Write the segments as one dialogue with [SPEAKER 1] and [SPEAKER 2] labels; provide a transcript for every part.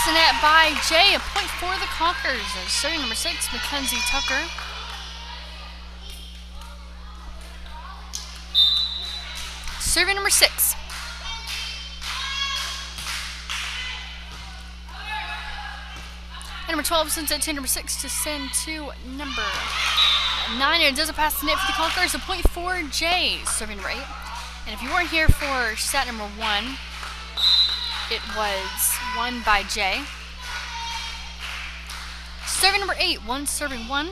[SPEAKER 1] hits the net by Jay. A point for the Conquers. Serving number 6, Mackenzie Tucker. Serving number 6. And number 12 sends it to number 6 to send to number 9. And it doesn't pass the net for the Conquerors. A point for Jay. Serving number 8. And if you weren't here for set number 1, it was won by Jay. Serving number 8, serving 1.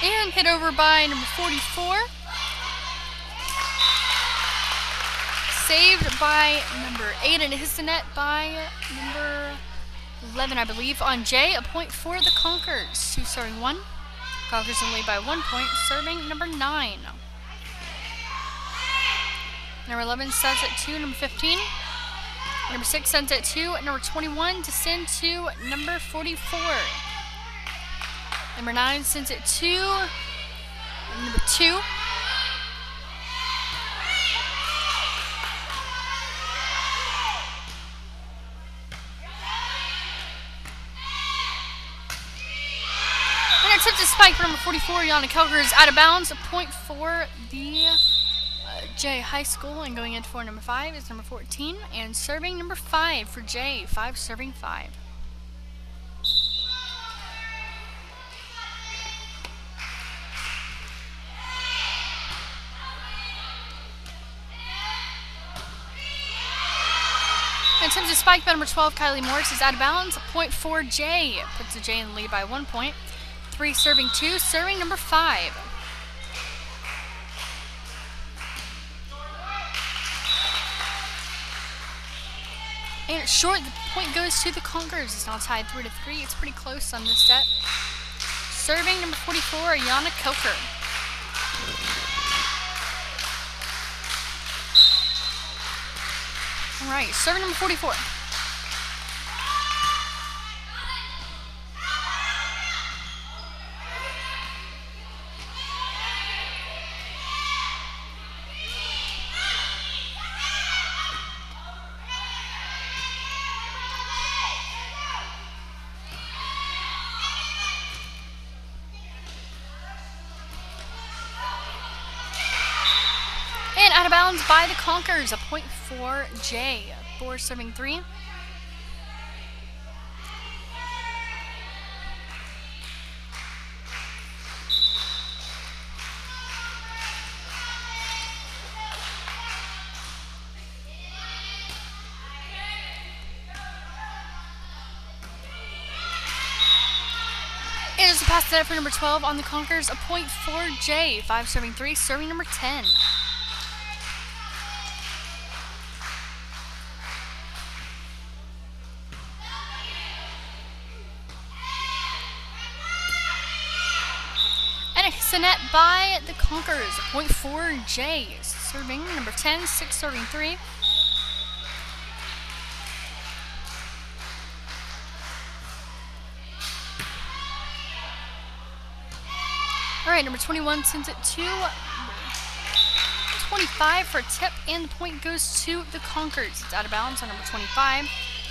[SPEAKER 1] And hit over by number 44. Saved by number 8, and it hits the net by number 11, I believe, on Jay. A point for the Conquers. 2 serving 1. Conquers in lead by 1 point, serving number 9. Number 11 sends it to number 15. Number 6 sends it to number 21 to send to number 44. Number 9 sends it to number 2. And attempted spike for number 44, Yana Kelker, is out of bounds. A point for the Jay High School, and going in for number 5 is number 14, and serving number 5 for Jay. 5 serving 5. And attempted spike by number 12, Kylie Morris, is out of bounds. A point for Jay. Puts the Jay in the lead by 1 point. 3 serving 2, serving number 5. And it's short. The point goes to the Conquerors. It's now tied 3-3. It's pretty close on this set. Serving number 44, Yana Kelker. All right, serving number 44. Out of bounds by the Conquerors. A point for Jay. 4 serving 3. It is a pass set for number 12 on the Conquerors. A point for Jay. 5 serving 3. Serving number 10. The net by the Conquerors. A point for Jay. Serving number 10, 6 serving 3. Alright, number 21 sends it to 25 for a tip, and the point goes to the Conquerors. It's out of bounds on number 25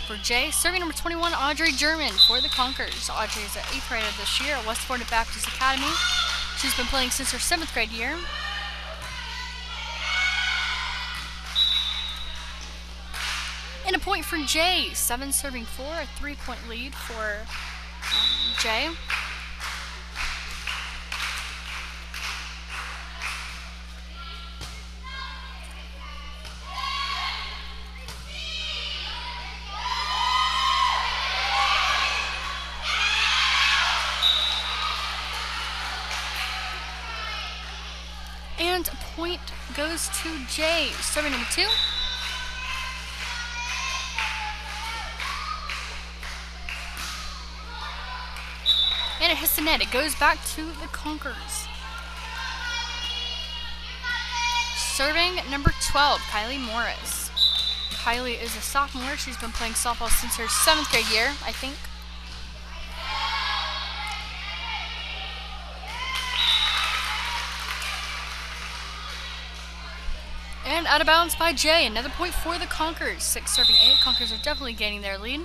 [SPEAKER 1] for Jay. Serving number 21, Audrey German for the Conquerors. Audrey is an 8th grader this year at West Florida Baptist Academy. She's been playing since her 7th grade year. And a point for Jay. 7 serving 4. A 3-point lead for Jay. And a point goes to Jay. Serving number 2. And it hits the net. It goes back to the Conquerors. Serving number 12, Kylie Morris. Kylie is a sophomore. She's been playing softball since her 7th grade year, I think. And out of bounds by Jay. Another point for the Conkers. 6 serving 8. Conkers are definitely gaining their lead.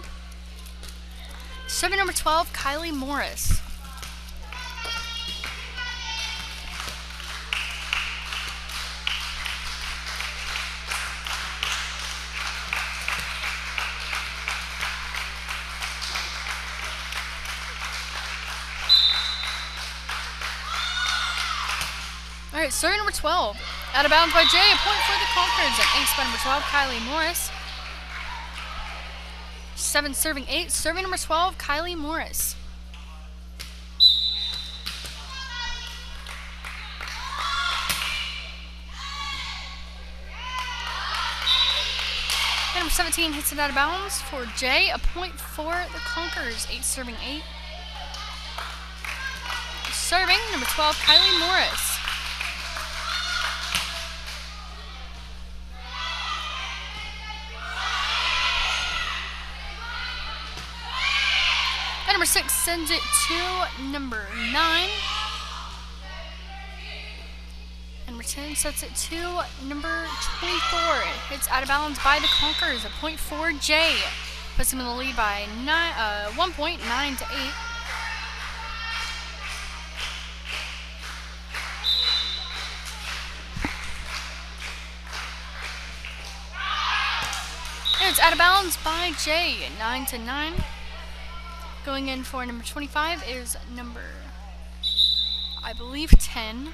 [SPEAKER 1] Serving number 12, Kylie Morris. Alright, serving number 12. Out of bounds by Jay. A point for the Conkers. And ace by number 12, Kylie Morris. 7 serving 8. Serving number 12, Kylie Morris. And number 17 hits it out of bounds for Jay. A point for the Conkers. 8 serving 8. Serving number 12, Kylie Morris. And number 6 sends it to number 9. And number 10 sets it to number 24. It's out of bounds by the Conkers. A point for Jay. Puts him in the lead by 1 point, 9 to 8. And it's out of bounds by Jay. 9 to 9. Going in for number 25 is number, I believe, 10.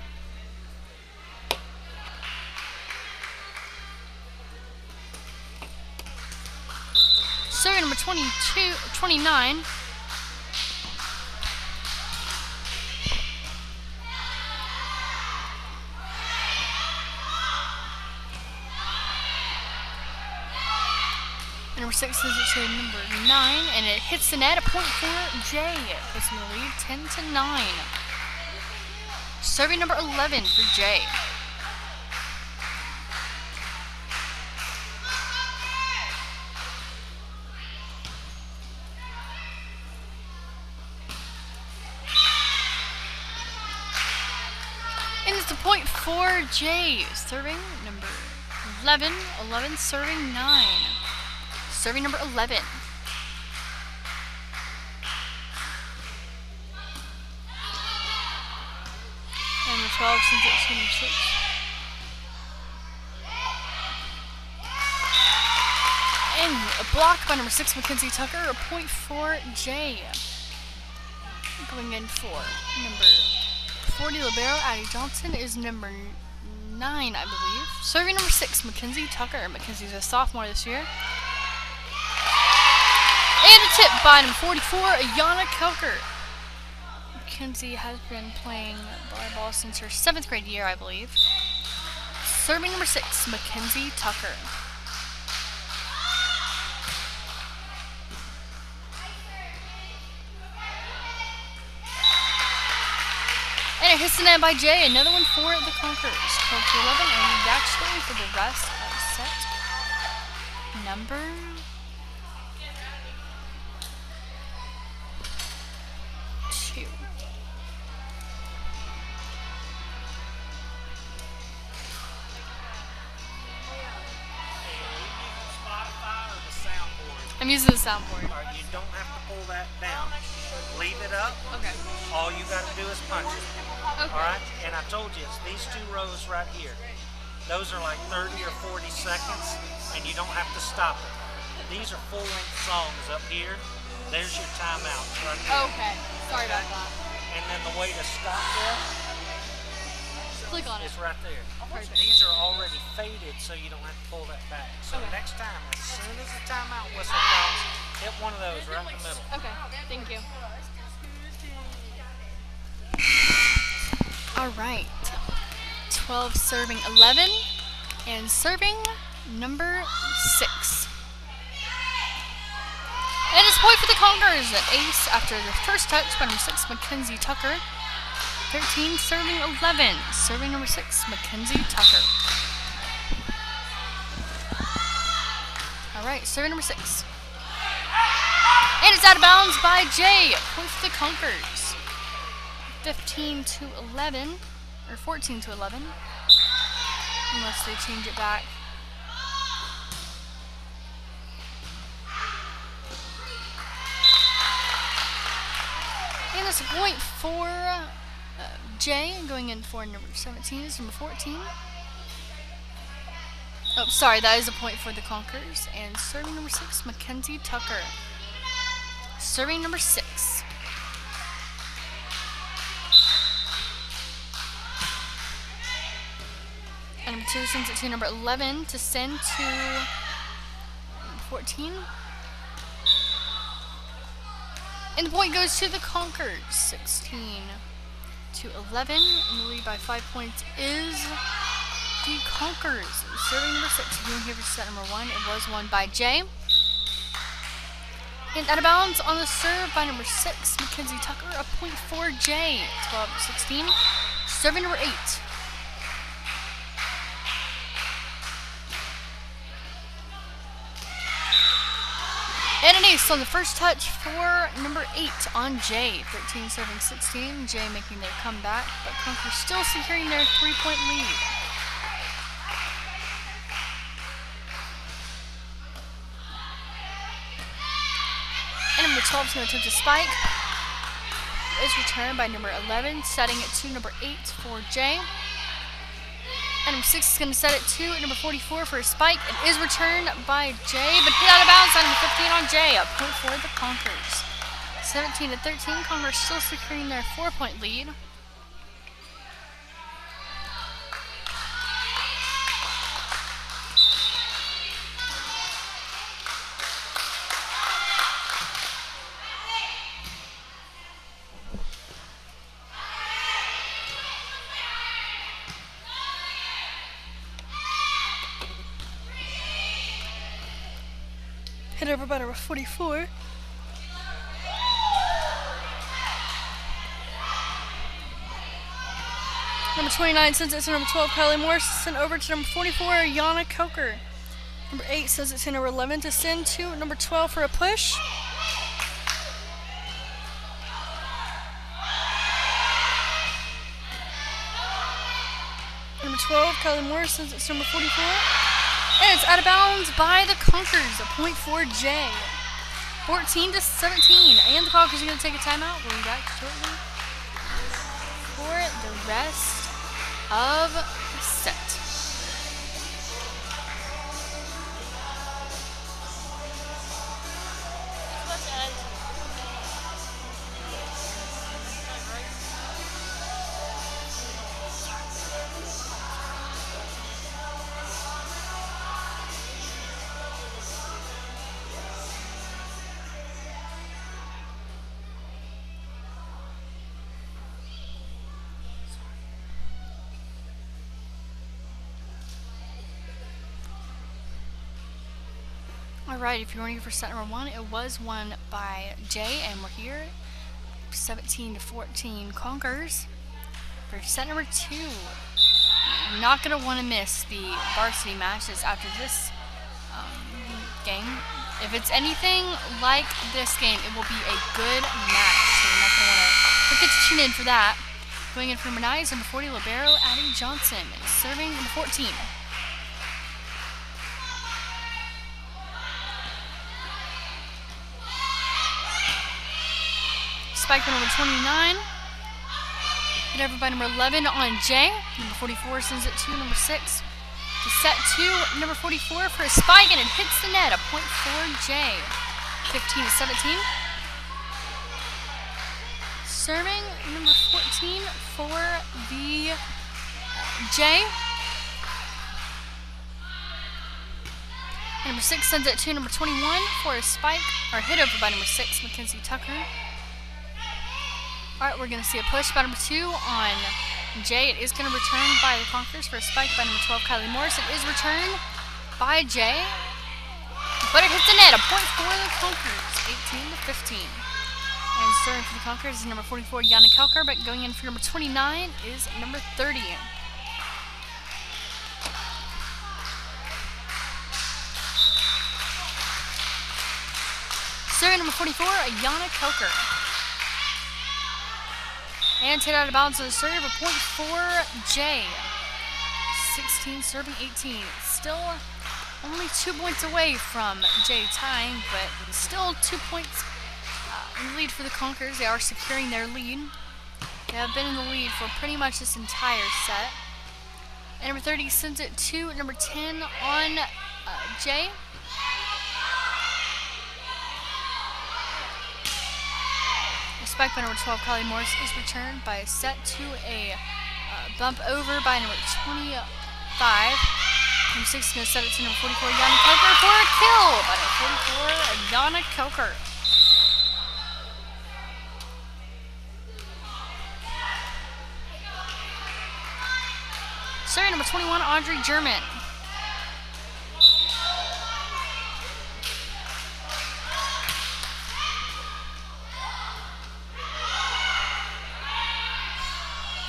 [SPEAKER 1] Serving number 29. Number 6 sends it to number 9, and it hits the net. A point for Jay. Puts him in the lead, 10 to 9. Serving number 11 for Jay. And it's a point for Jay. Serving number 11. 11 serving 9. Serving number 11. And number 12 sends it to number 6. And a block by number 6, Mackenzie Tucker. A point for Jay. Going in for number 40, Libero, Addie Johnson is number 9, I believe. Serving number 6, Mackenzie Tucker. Mackenzie's a sophomore this year. And a tip by number 44, Ayana Kelker. Mackenzie has been playing volleyball since her 7th grade year, I believe. Serving number 6, Mackenzie Tucker. And it hits the net by Jay. Another one for the Conkers. 12 to 11, and actually for the rest of set number 2. I'm using the soundboard.
[SPEAKER 2] You don't have to pull that down. Leave it up.
[SPEAKER 1] Okay.
[SPEAKER 2] All you got to do is punch it.
[SPEAKER 1] Okay.
[SPEAKER 2] All right? And I told you, it's these 2 rows right here. Those are like 30 or 40 seconds, and you don't have to stop it. These are full-length songs up here. There's your timeout right there.
[SPEAKER 1] Okay. Sorry about that.
[SPEAKER 2] And then the way to stop this
[SPEAKER 1] Click on it.
[SPEAKER 2] is right there.
[SPEAKER 1] Perfect.
[SPEAKER 2] These are already faded, so you don't have to pull that back. So
[SPEAKER 1] Okay.
[SPEAKER 2] next time, as soon as the timeout whistle comes, hit one of those right in the middle.
[SPEAKER 1] Okay. Thank you. All right. 12 serving 11, and serving number 6. And it's a point for the Conkers. An ace after the first touch by number 6, Mackenzie Tucker. 13 serving 11. Serving number 6, Mackenzie Tucker. All right, serving number 6. And it's out of bounds by Jay. Point for the Conkers. 15 to 11, or 14 to 11. unless they change it back. And it's a point for Jay, going in for number 17 is number 14. Oh, sorry, that is a point for the Conquerors. And serving number 6, Mackenzie Tucker. Serving number 6. And number 2 sends it to number 11 to send to number 14. And the point goes to the Conquerors, 16 to 11. And the lead by 5 points is the Conquerors. Serving number 6. If you want to hear for set number 1, it was won by Jay. And out of bounds on the serve by number 6, Mackenzie Tucker. A point for Jay. 12-16. Serving number 8. And an ace on the first touch for number 8 on Jay. 13-7-16. Jay making their comeback, but Conquerors still securing their 3-point lead. And number 12 is going to attempt a spike. It's returned by number 11, setting it to number 8 for Jay. And number 6 is going to set it to number 44 for a spike. And is returned by Jay, but hit out of bounds on number 15 on Jay. A point for the Conquerors. 17-13. Conquerors still securing their 4-point lead. Hit over by number 44. Number 29 sends it to number 12, Kylie Morris. Sent over to number 44, Yana Coker. Number 8 sends it to number 11 to send to number 12 for a push. Number 12, Kylie Morris sends it to number 44. And it's out of bounds by the Conquerors. A point for Jay. 14-17. And the Conquerors are going to take a timeout. We'll be back shortly for the rest of the set. Alright, if you're wondering for set number 1, it was won by Jay, and we're here. 17-14 Conquerors. For set number 2, you're not going to want to miss the varsity matches after this game. If it's anything like this game, it will be a good match. So you're not going to want to forget to tune in for that. Going in for number 9 is number 40, Libero Addie Johnson. Serving number 14. Spike by number 29. Hit over by number 11 on Jay. Number 44 sends it to number 6. To set to number 44 for a spike, and it hits the net. A point for Jay. 15-17. Serving number 14 for the Jay. And number 6 sends it to number 21 for a spike, or hit over by number 6, Mackenzie Tucker. Alright, we're going to see a push by number 2 on Jay. It is going to return by the Conquerors for a spike by number 12, Kylie Morris. It is returned by Jay, but it hits the net. A point for the Conquerors, 18-15. And serving for the Conquerors is number 44, Yana Kelker, but going in for number 29 is number 30. Serving number 44, Yana Kelker. And hit out of bounds on the serve, a point for Jay. 16, serving 18. Still only 2 points away from Jay tying, but still 2 points in the lead for the Conquerors. They are securing their lead. They have been in the lead for pretty much this entire set. And number 30 sends it to number 10 on Jay. The spike by number 12, Kylie Morris, is returned by a set to a bump over by number 25. Number 6 is going to set it to number 44, Yana Coker, for a kill by number 44, Yana Coker. Serving number 21, Audrey German.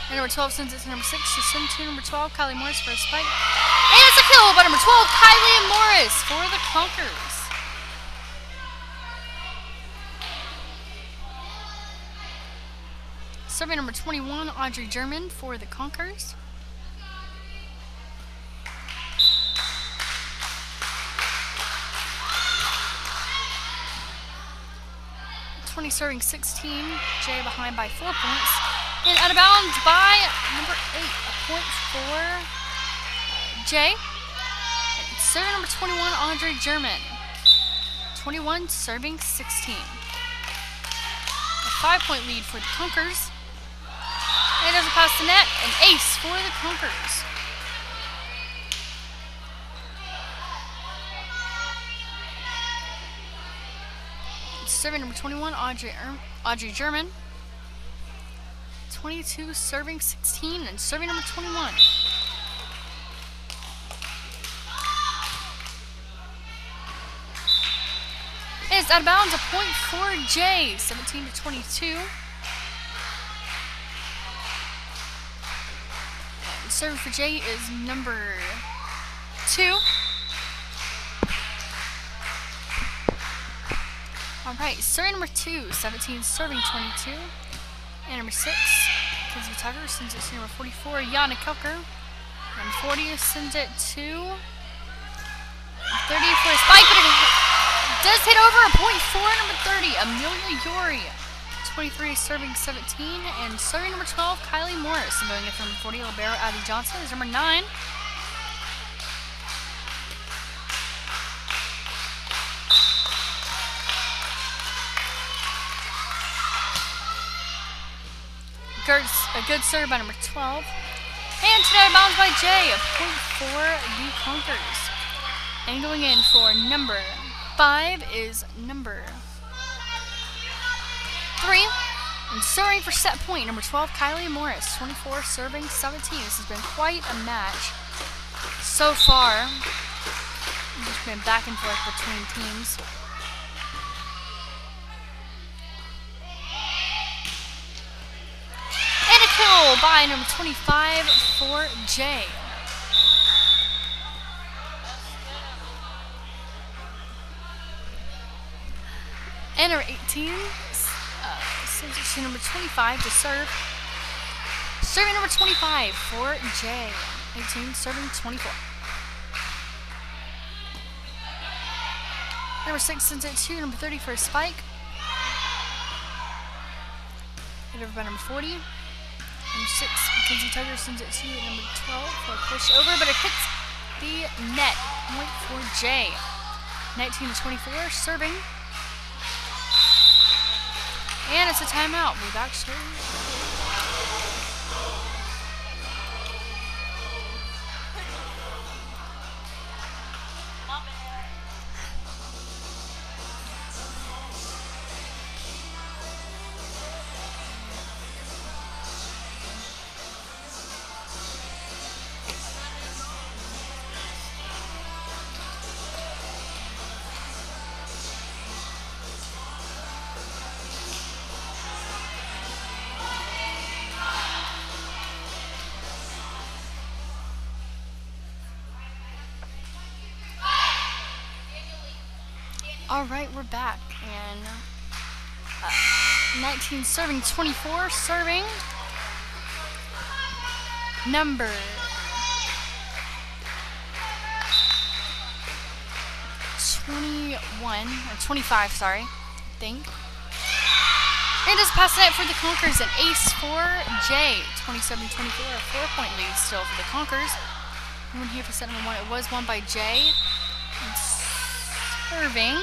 [SPEAKER 1] And number 12 sends it to number 6 to send to number 12, Kylie Morris, for a spike. And it's a kill by number 12, Kylie Morris, for the Conquerors. Serving number 21, Audrey German, for the Conquerors. 20 serving 16. Jay behind by 4 points. And out of bounds by number 8. A point for Jay. And serving number 21, Audrey German. 21 serving 16. A 5-point lead for the Conquerors. And it doesn't pass the net. An ace for the Conquerors. Serving number 21, Audrey German. 22 serving 16 and serving number 21. And it's out of bounds, a point for Jay, 17 to 22. And serving for Jay is number 2. Alright, serving number 2, 17 serving 22. And number 6, Kinsey Tucker sends it to number 44, Yana Coker. And 40 sends it to 30 for a spike, but it does hit over, a point for number 30, Amelia Yori. 23 serving 17, and serving number 12, Kylie Morris. And going in from 40, Libero Abby Johnson is number 9. A good serve by number 12. And today bounds by Jay, a point for the Conquerors. And going in for number 5 is number 3. And serving for set point, number 12, Kylie Morris. 24 serving 17. This has been quite a match so far. It's just been back and forth between teams. Kill by number 25 for Jay. And number 18 sends it to number 25 to serve. Serving number 25 for Jay. 18 serving 24. Number 6 sends it to number 30 for a spike. Hit over by number 40. Number 6, Kinsey Tucker sends it to number 12 for a push over, but it hits the net. Point for Jay. 19 to 24, serving. And it's a timeout. We're back to Alright, we're back, and 19 serving 24, serving number 21 or 25, sorry, I think. And just pass the net for the Conquerors, an ace for Jay. 27-24, a 4-point lead still for the Conquerors. One here for set number 1. It was won by Jay. And serving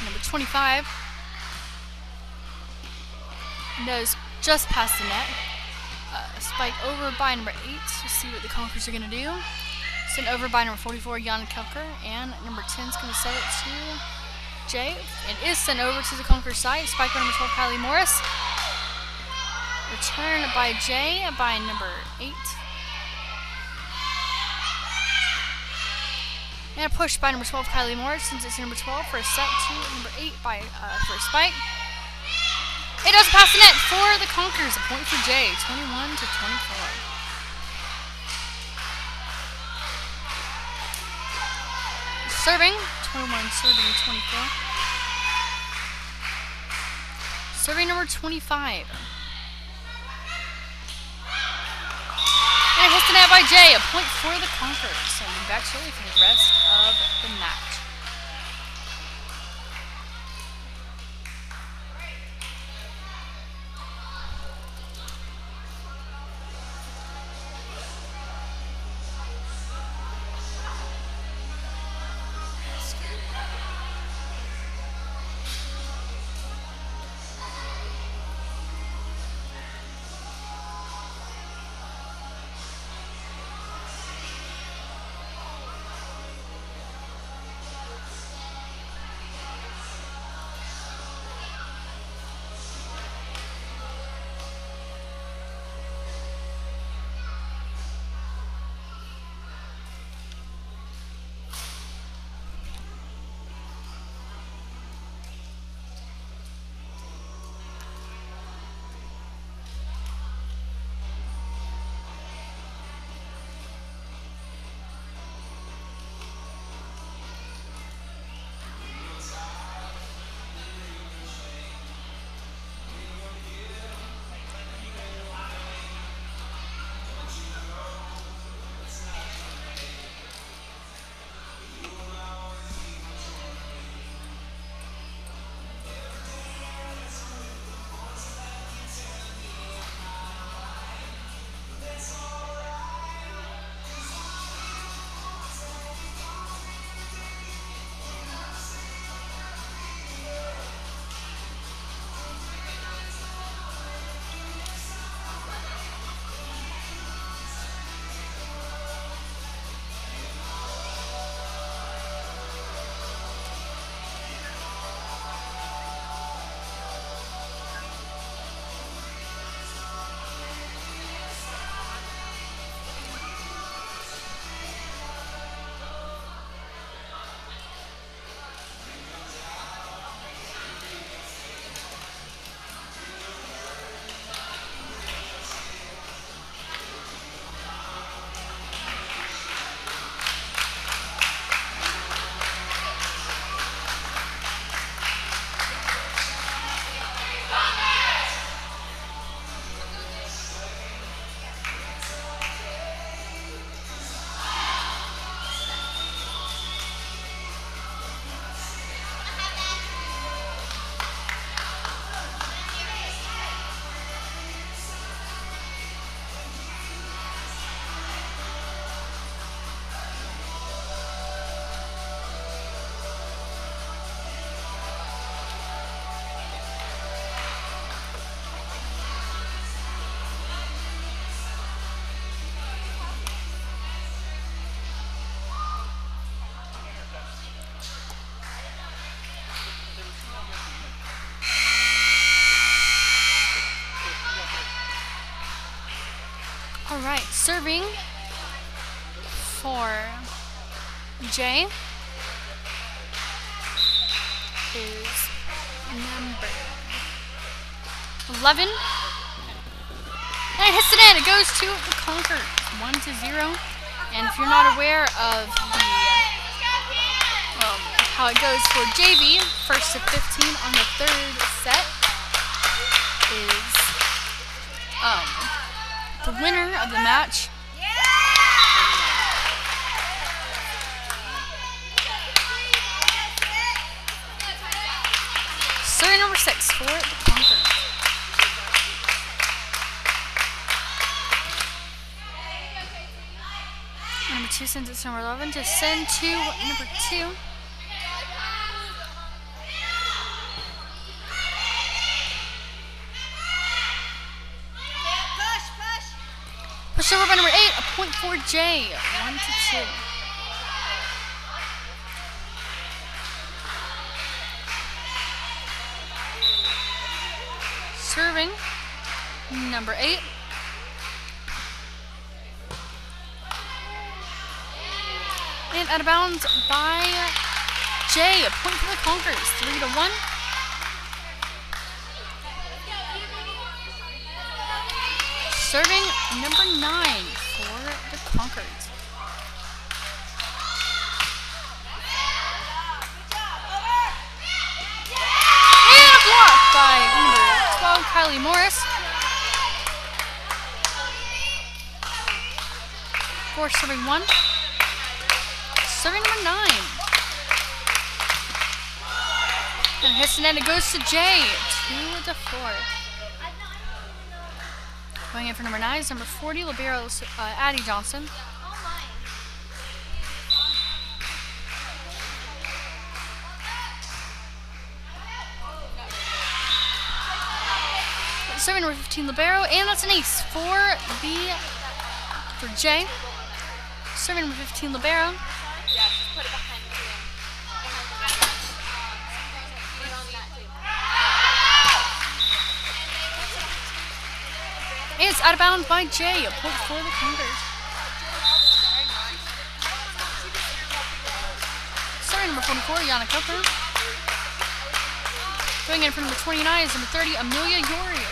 [SPEAKER 1] number 25 does just pass the net. Spike over by number 8. Let's see what the Conquerors are going to do. Sent over by number 44, Jan Kelker, and number 10 is going to set it to Jay. It is sent over to the Conqueror side. Spike by number 12, Kylie Morris. Return by Jay by number 8. And a push by number 12, Kylie Morris, since it's number 12 for a set to number 8 by for a spike. It does pass the net for the Conquerors. A point for Jay, 21-24. Serving, 21, serving 24. Serving number 25. And it hits the net by Jay, a point for the Conquerors. And back shortly for the rest of the match. Alright, serving for Jay is number 11. And it hits it in. It goes to the Conquerors, 1-0. And if you're not aware of the how it goes for JV, first to 15 on the third set is the winner of the match. Number 2 sends it to number 11 to send to number 2. Push over by number 8, a point for Jay, 1-2. Serving number 8. And out of bounds by Jay, a point for the Conquerors, 3-1. Serving number 9 for the Conquerors. And a block by number 12, Kylie Morris. For serving 1. Serving number 9. And hits the net, it goes to Jay, 2-4. Going in for number 9 is number 40, libero Addie Johnson. Serving number 15, libero, and that's an ace for Jay. Serving number 15, libero. And it's out of bounds by Jay, a point for the Conquerors. Serving number 44, Yana Cooper. Going in for number 29 is number 30, Amelia Yori.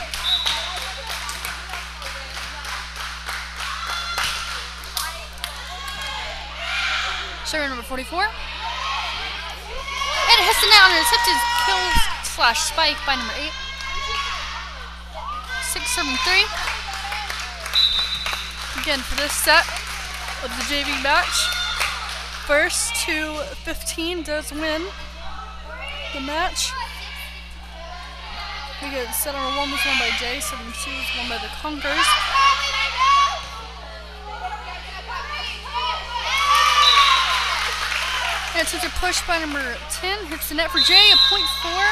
[SPEAKER 1] Serving number 44. And it hits the net on an intercepted kill/spike by number 8. 6-7-3. Again, for this set of the JV match, first to 15 does win the match. We get set number 1 was won by Jay, 7-2 was won by the Conquerors. And it's such a push by number 10, hits the net for Jay, a point for.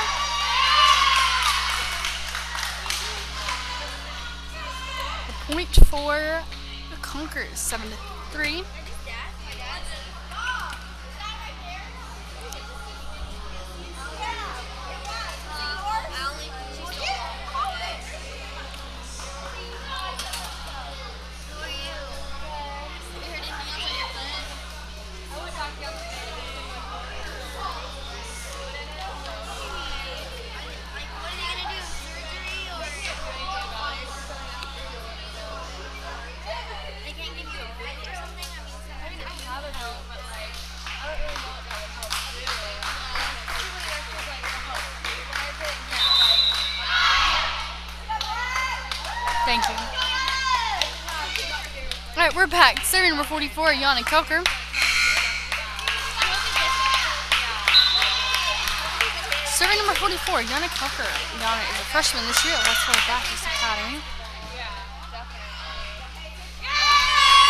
[SPEAKER 1] Point for the Conquerors, 7-3. Thank you. Alright, we're back. Serving number 44, Yana Coker. Serving number 44, Yana Coker. Yana is a freshman this year at Westfield Baptist Academy.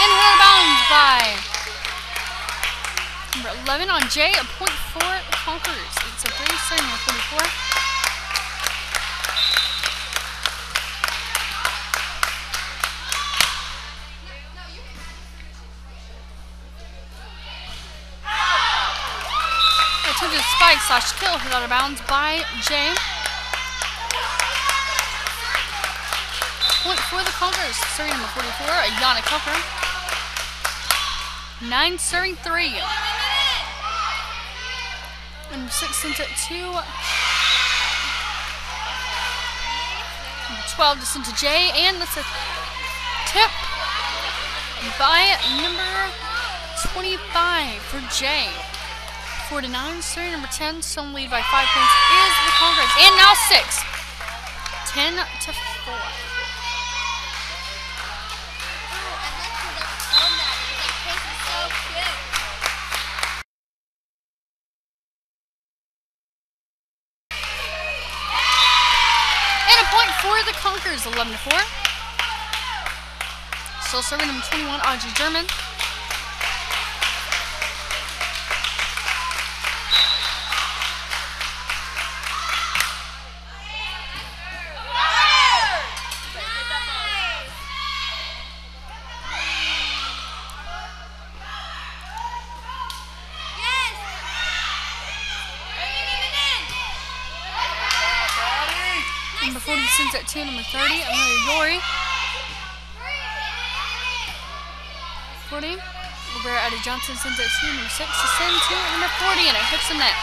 [SPEAKER 1] And hit out of bounds by number 11 on Jay, a point for the Conquerors. It's a 3, serving number 44. Spike/kill hit out of bounds by Jay. Point for the Conquerors. Serving number 44, Yana Coker. 9 serving 3. And 6 sent it to 12 to send to Jay, and that's a tip by number 25 for Jay. 4-9, serving number 10, still in lead by 5 points is the Conquerors. And now 6. 10-4. And a point for the Conquerors, 11-4. Still serving number 21, Audrey German. 40 sends it to number 30, Amelia Yori. 40. Rivera Addie Johnson sends it to number 6 to send to number 40, and it hits the net.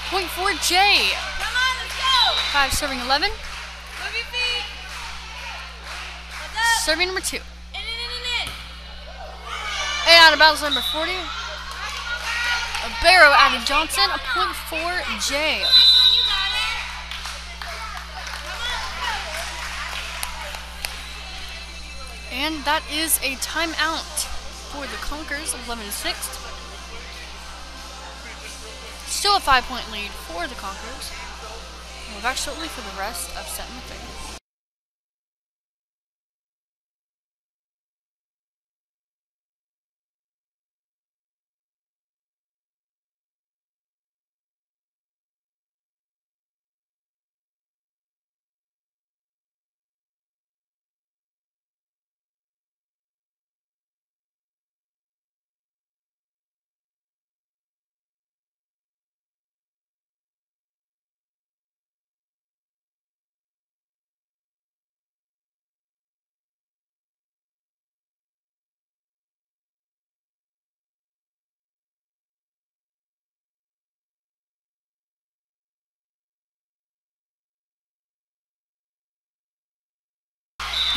[SPEAKER 1] Point for Jay. 5 serving 11. Serving number 2. 8 out of bounds number 40. Barrow Addie Johnson, a point for Jay. And that is a timeout for the Conkers, 11-6. Still a 5-point lead for the Conkers. And we're back shortly for the rest of set number 3.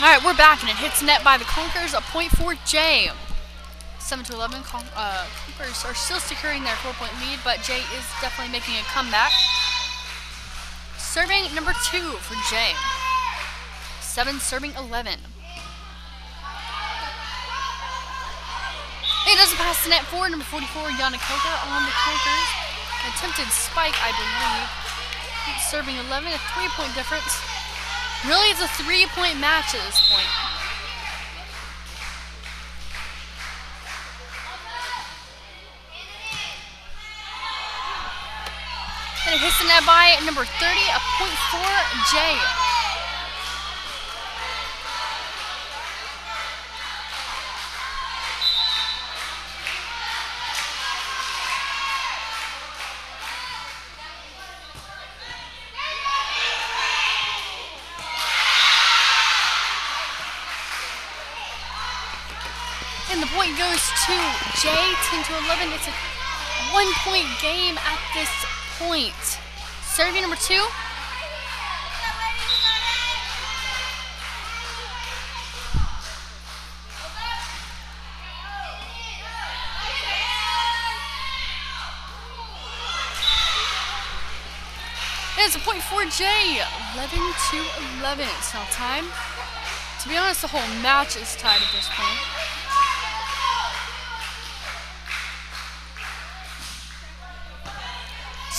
[SPEAKER 1] Alright, we're back, and it hits net by the Conkers, a point for Jay. 7-11, Conkers are still securing their 4-point lead, but Jay is definitely making a comeback. Serving number 2 for Jay. 7 serving 11. It doesn't pass the net for number 44, Yana Koga on the Conkers. Attempted spike, I believe. It's serving 11, a 3-point difference. Really, it's a 3-point match at this point. And it hits the net by number 30, a point for Jay. And the point goes to Jay, 10-11. It's a 1-point game at this point. Serving number 2. And it's a point for Jay, 11-11. It's now time. To be honest, the whole match is tied at this point.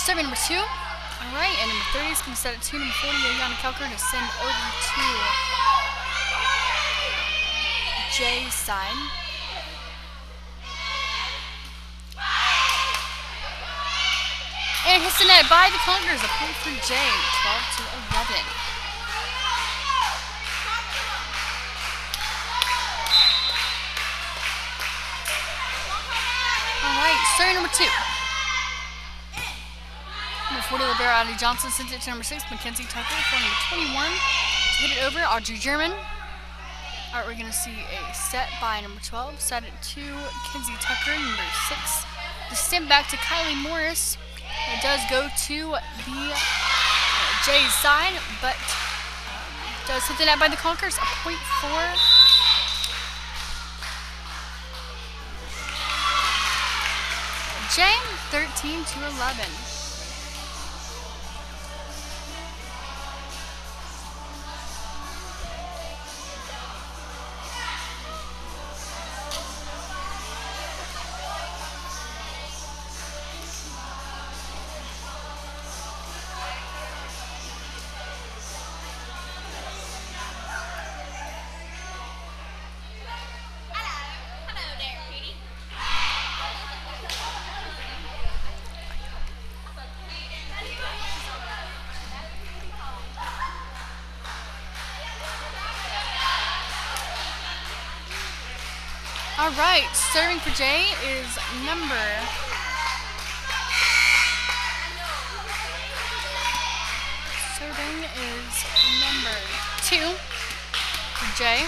[SPEAKER 1] Serving number 2. Alright, and number 30 is going to set it to number 40, Yana Kelker, to send over to Jay's side. And hits the net by the Conkers, a point for Jay, 12-11. Alright, serving number 2. Number 40, Libero Addie Johnson sends it to number 6, Mackenzie Tucker, for number 21. To hit it over, Audrey German. Alright, we're going to see a set by number 12. Set it to Kenzie Tucker, number 6. The send back to Kylie Morris. It does go to the Jay's side, but does hit the net by the Conkers, a point for Jay, 13-11. Alright, serving for Jay is number is number 2 for Jay.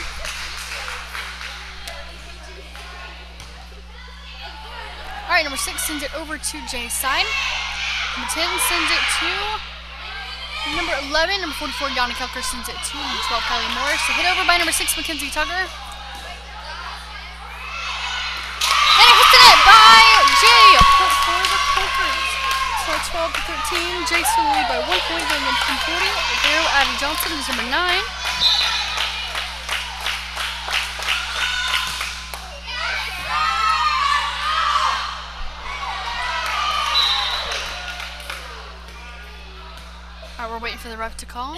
[SPEAKER 1] Alright, number 6 sends it over to Jay's side. Number 10 sends it to number 11. Number 44, Yana Kelker sends it to number 12, Kylie Morris. So hit over by number 6, Mackenzie Tucker. And it hits the net by Jay. A point for the Pokers. So 12 to 13. Jay still lead by 1 point going into 40. Daryl Abby Johnson is number 9. Alright, we're waiting for the ref to call.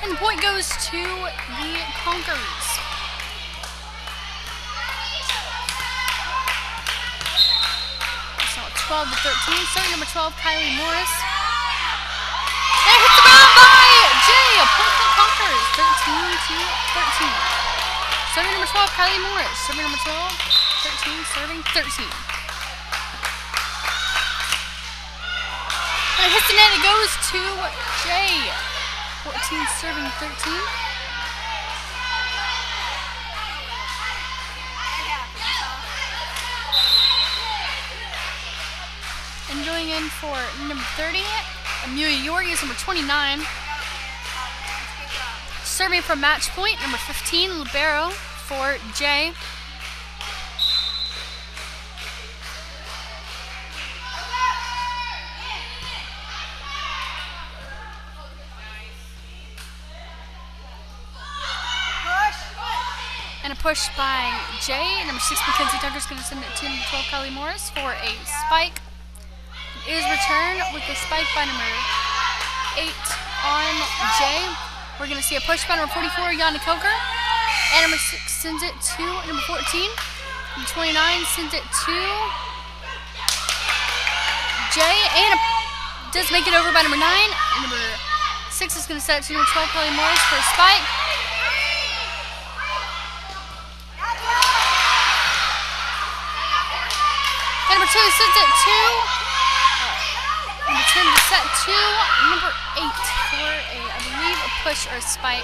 [SPEAKER 1] And the point goes to the Conkers. So 12 to 13. Starting number 12, Kylie Morris. And it hits the ground by Jay. A point for the Conkers. 13 to 13. Serving number 12, Kylie Morris. Serving number 12, 13, serving 13. And it hits the net. It goes to Jay. 14 serving 13. And going in for number 30, Amelia Yorgi is number 29. Serving from match point, number 15, libero for Jay. And a push by Jay. Number 6, Mackenzie Tucker is going to send it to number 12, Kylie Morris for a spike. It is returned with the spike by number 8 on Jay. We're going to see a push by number 44, Yana Coker. And number 6 sends it to number 14. Number 29 sends it to Jay. And does make it over by number 9. Number 6 is going to set it to number 12, Kylie Morris for a spike. And number 2 sends it to number 10 to set to number 8 for a, I believe, a push or a spike.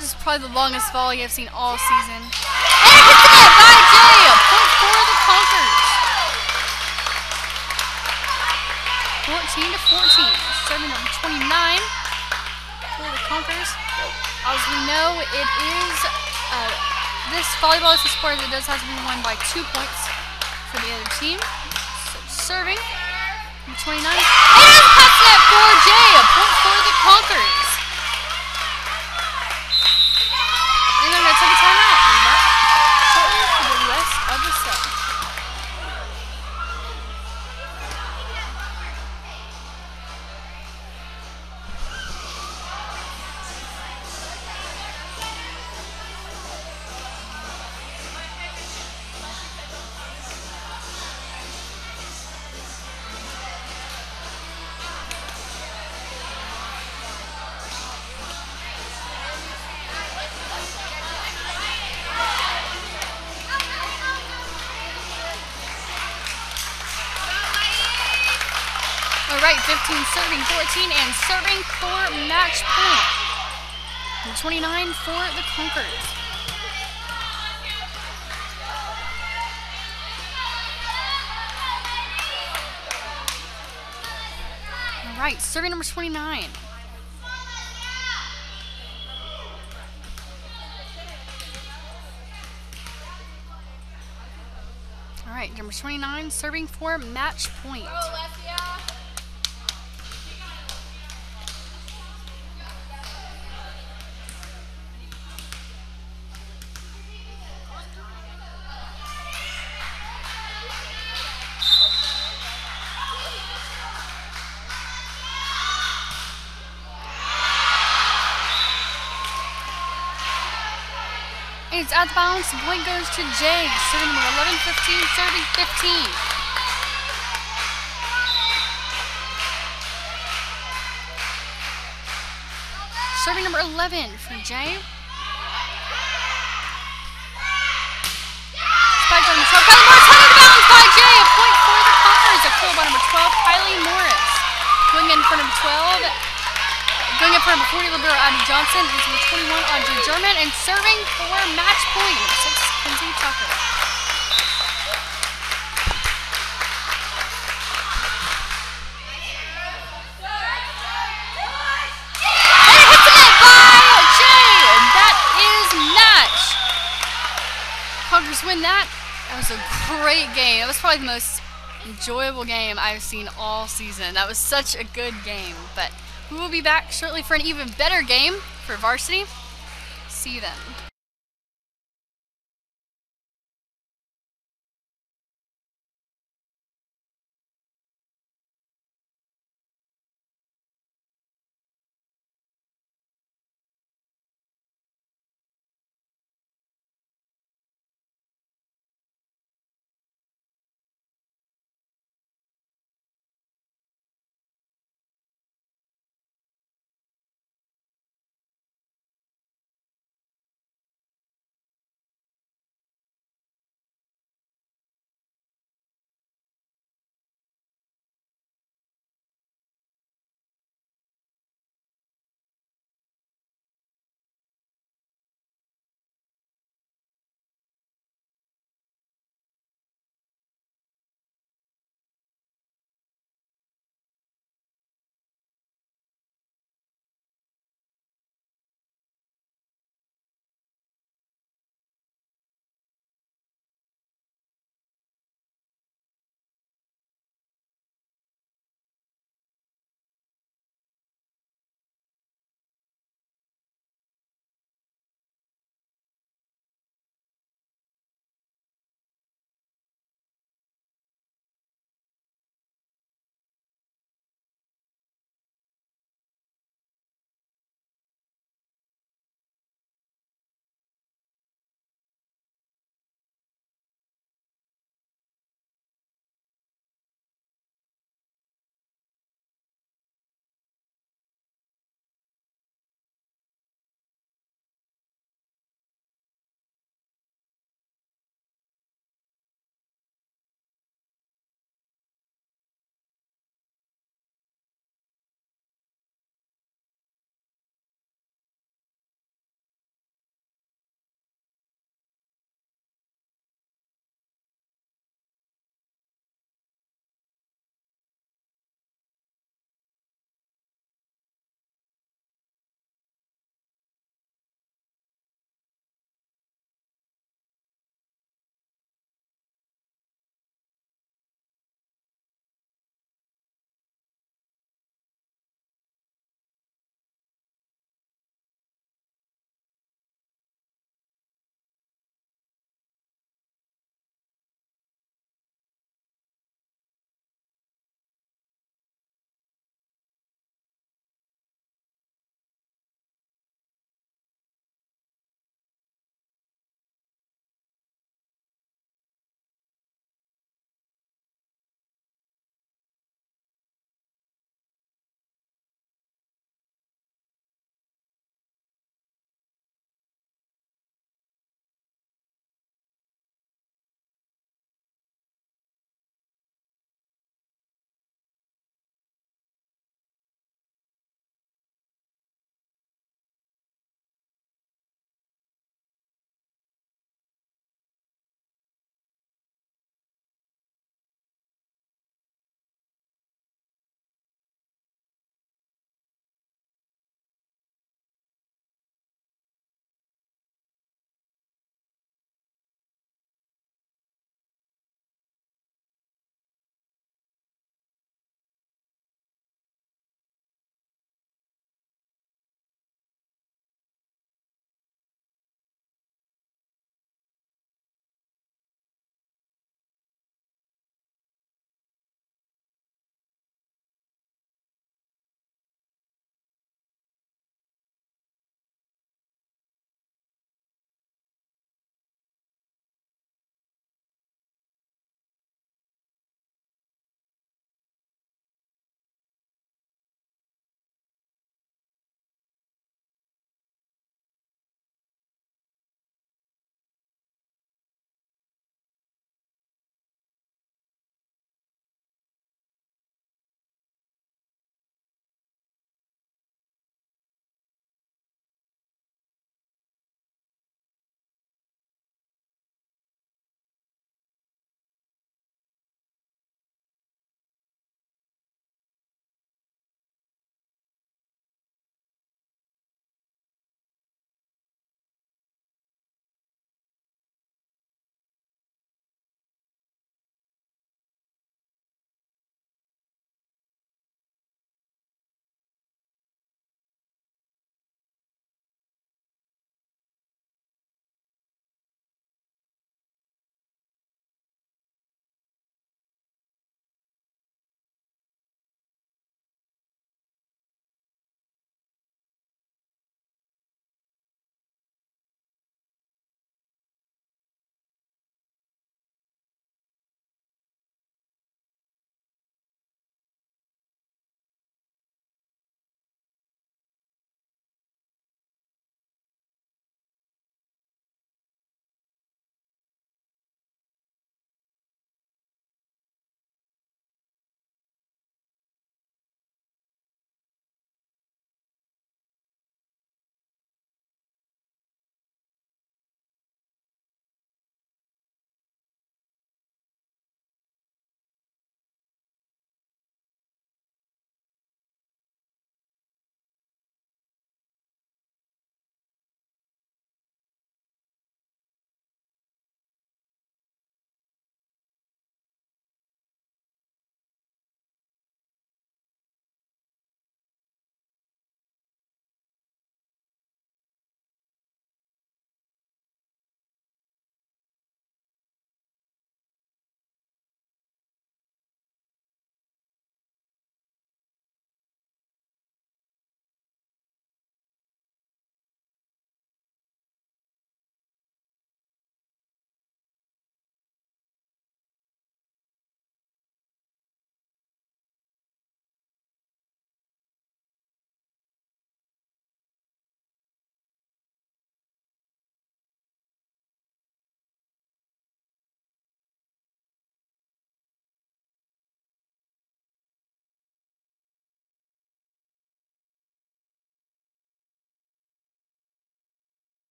[SPEAKER 1] This is probably the longest volley I've seen all season. And it hits the net by Jay. A point for the Conkers. 14 to 14. Serving number 29 for the Conkers. As we know, it is this volleyball is a sport that does have to be won by 2 points for the other team. So serving, number 29. And it's past net for Jay, a point for the Conkers. And they're going to take a timeout. We'll be back shortly for the rest of the set. Alright, 15 serving 14 and serving for match point. And 29 for the Conkers. Alright, serving number 29. Alright, number 29 serving for match point. It's out of bounds. The point goes to Jay. Serving number 11, 15, serving 15. Serving number 11 for Jay. Spiked on the 12. Kylie Morris headed out of bounds by Jay. A point for the Conquerors. A kill by number 12, Kylie Morris. Going in for number 12. Going in for number 40, Libero Abby Johnson. And number 21, Audrey German. And serving for match point, number 6, Kenzie Tucker. Conquerors win that. That was a great game. That was probably the most enjoyable game I've seen all season. That was such a good game. But we will be back shortly for an even better game for varsity. See you then.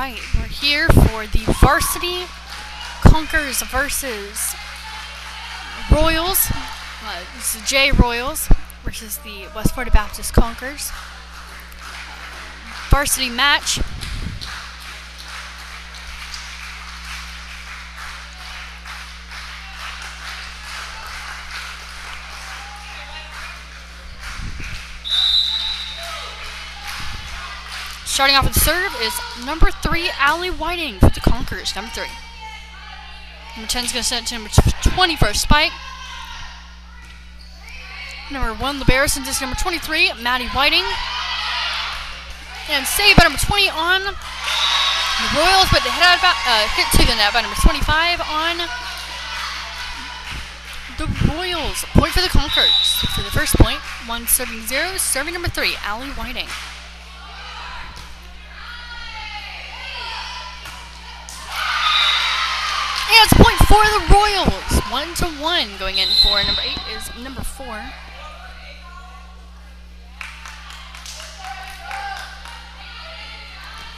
[SPEAKER 1] Alright, we're here for the Varsity Conkers versus Royals. This is J Royals versus the West Florida Baptist Conkers. Varsity match. Starting off with the serve is number 3, Allie Whiting for the Conkers. Number 3. Number 10 is going to send it to number 20 for a spike. Number 1, Libero sends this to number 23, Maddie Whiting. And save by number 20 on the Royals, but the hit to the net by number 25 on the Royals. Point for the Conkers. For the first point, 1-0, serving number 3, Allie Whiting. And it's a point for the Royals. 1-1 going in for number 8 is number 4.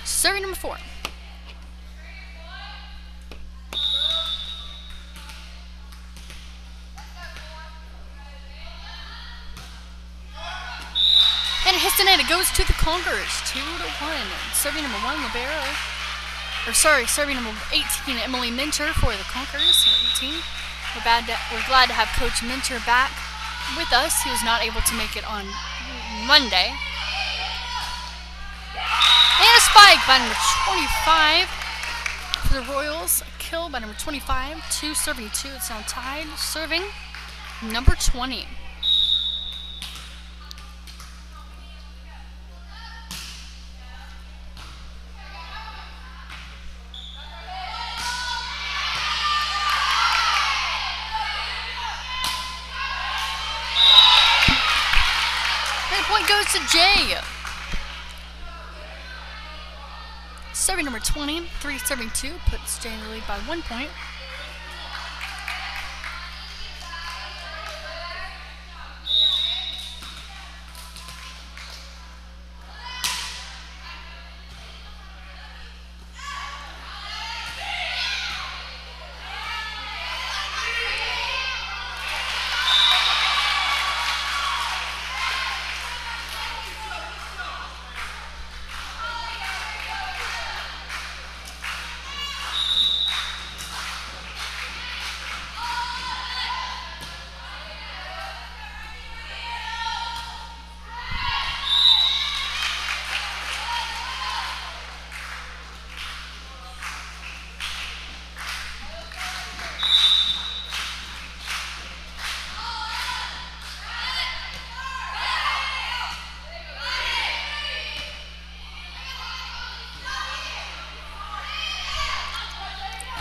[SPEAKER 1] Serving number 4. And it hits the net. It goes to the Conkers. 2-1. Serving number 1, Libero. Serving number 18, Emily Minter for the Conkers. Number 18. We're glad to have Coach Minter back with us. He was not able to make it on Monday. And a spike by number 25 for the Royals. A kill by number 25. 2 serving 2. It's now tied. Serving number 20. Point goes to Jay. Serving number 20, 3 serving 2, puts Jay in the lead by 1 point.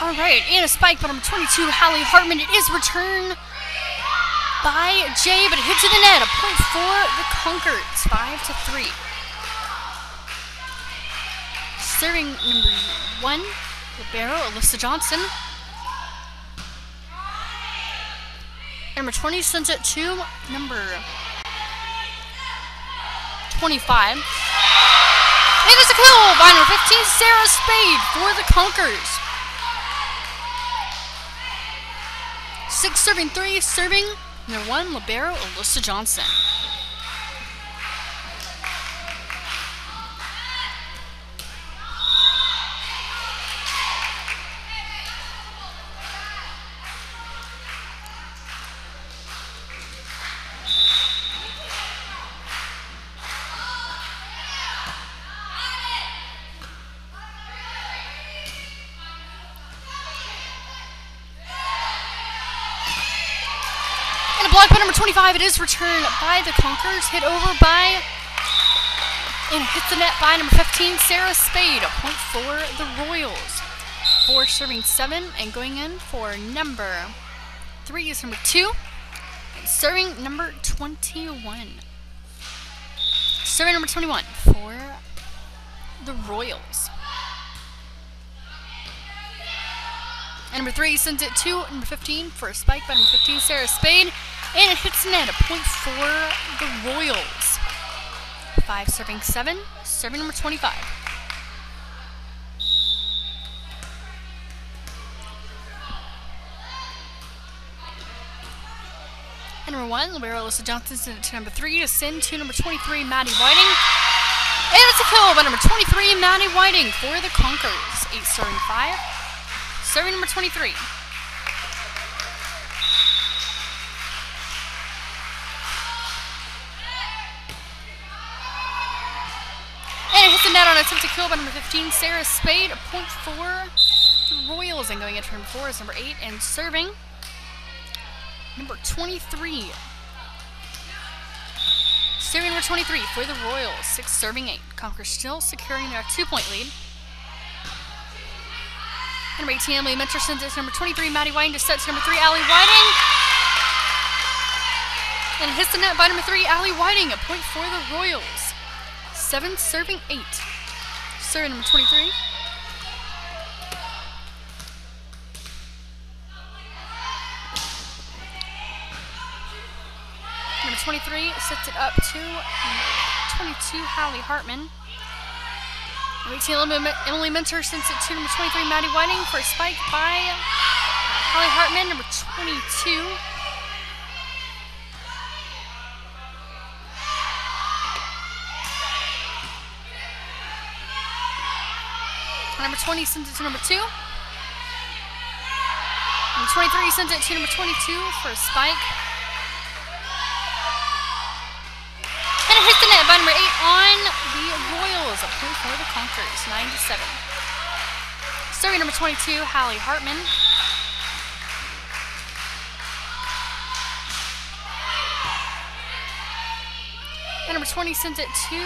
[SPEAKER 1] Alright, and a spike by number 22, Hallie Hartman. It is returned by Jay, but it hits to the net. A point for the Conkers, 5-3. Serving number 1, Libero, Alyssa Johnson. Number 20 sends it to number 25. It is a kill by number 15, Sarah Spade for the Conkers. 6 serving 3, serving number 1, Libero, Alyssa Johnson. Blocked by number 25. It is returned by the Conkers. Hit over by and hits the net by number 15, Sarah Spade. A point for the Royals. 4 serving 7 and going in for number 3 is number 2. And serving number 21. Serving number 21 for the Royals. And number 3 sends it to number 15 for a spike by number 15, Sarah Spade. And it hits the net, a point for the Royals. 5 serving 7, serving number 25. And number 1, Libero Alyssa Johnson sent it to number 3 to send to number 23, Maddie Whiting. And it's a kill by number 23, Maddie Whiting for the Conquerors. 8 serving 5. Serving number 23. And it hits the net on an attempted kill by number 15, Sarah Spade. A point for the Royals. And going into number 4 is number 8. And serving number 23. Serving number 23 for the Royals. 6 serving 8. Conquerors still securing their 2-point lead. Number 18, Emily Mentor sends it to number 23, Maddie Whiting, to set to number 3, Allie Whiting. And it hits the net by number 3, Allie Whiting. A point for the Royals. 7 serving 8. Serving number 23. Number 23 sets it up to number 22, Hallie Hartman. Number 18, Emily Mentor sends it to number 23, Maddie Whiting, for a spike by Hallie Hartman, number 22. Number 20 sends it to number 2. Number 23 sends it to number 22 for a spike. And it hits the net by number 8 on the Royals. A point for the Conquerors, 9-7. Serving number 22, Hallie Hartman. And number 20 sends it to 2.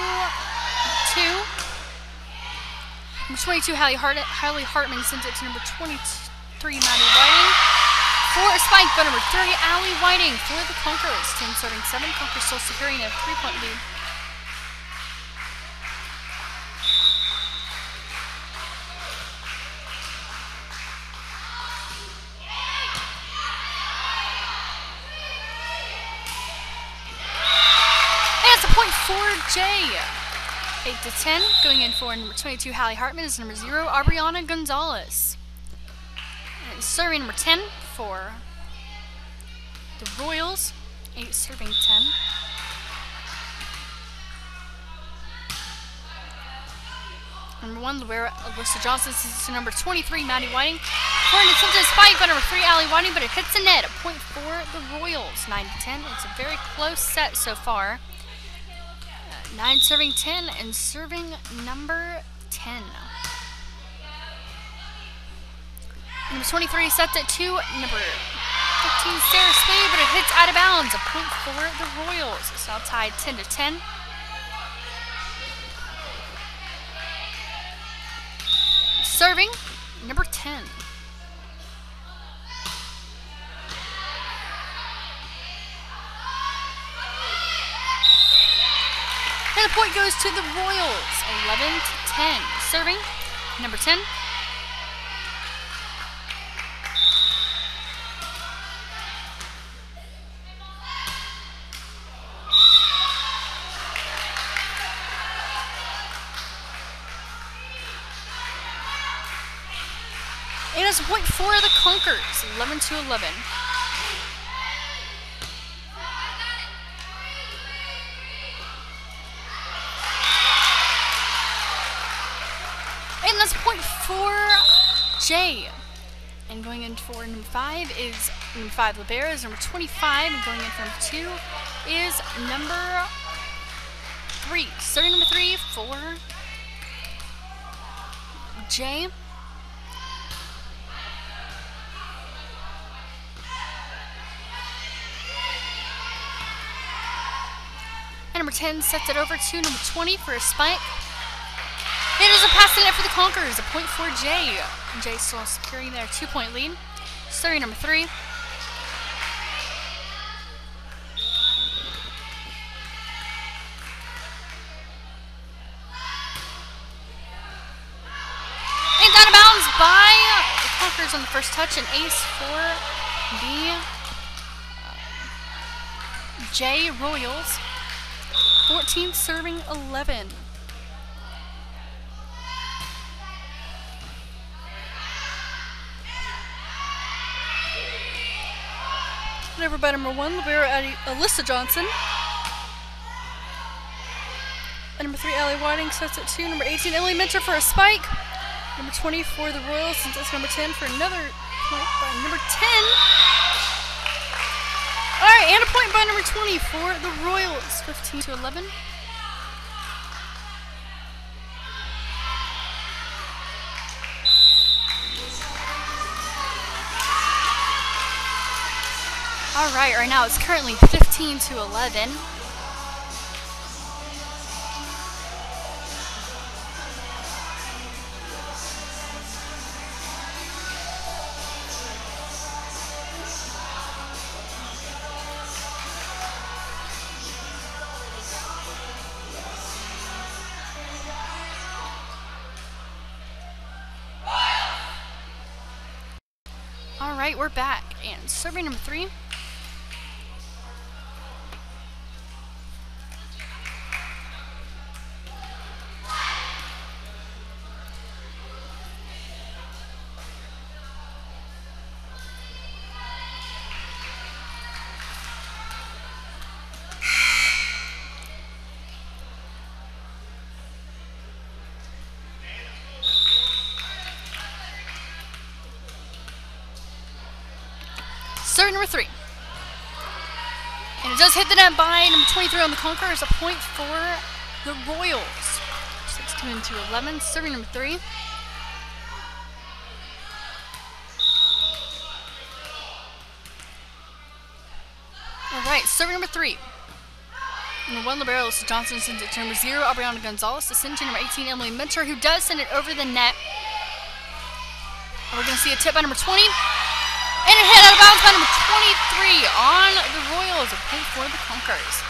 [SPEAKER 1] Number 22, Hallie Hartman sends it to number 23, Maddie Whiting. For a spike by number 3, Allie Whiting for the Conquerors. 10 serving 7. Conquerors still securing a 3-point lead. And it's a point for Jay. 8-10. Going in for number 22, Hallie Hartman, is number 0, Aubriana Gonzalez. And serving number 10 for the Royals. 8 serving 10. Number 1, Libera Alyssa Johnson, to number 23, Maddie Whiting. For an attempted spike by number 3, Allie Whiting, but it hits the net. A point for the Royals. 9-10. It's a very close set so far. 9 serving 10 and serving number 10. Number 23 sets it to number 15, Sarah Spade, but it hits out of bounds. A point for the Royals. It's now tied 10-10. Serving number 10. And the point goes to the Royals, 11-10. Serving number 10. And it's a point for the Conquerors, 11-11. And that's a point for Jay. And going in for number 5 is number 5, Libera, is number 25. And going in for number 2 is number 3. Starting number 3 for Jay. And number 10 sets it over to number 20 for a spike. It is a pass to net for the Conquerors. A point for Jay. Jay still securing their 2-point lead. Serving number 3. And out of bounds by the Conquerors on the first touch. An ace for the Jay Royals. 14 serving 11. over by number 1, libero Alyssa Johnson. And number 3, Allie Whiting sets at 2. Number 18, Emily Minter for a spike. Number 20 for the Royals, since it's number 10 for another point by number 10. Alright, and a point by number 20 for the Royals, 15-11. Alright, right now it's currently 15-11. Alright, we're back. And serving number 3. Serving number 3. And it does hit the net by number 23 on the Conquerors, a point for the Royals. 16-11, serving number 3. Alright, serving number 3. Number 1, libero Alyssa Johnson sends it to number 0, Aubriana Gonzalez, to send to number 18, Emily Minter, who does send it over the net. And we're going to see a tip by number 20. And it hit out of bounds by number 23 on the Royals, a point for the Conquerors.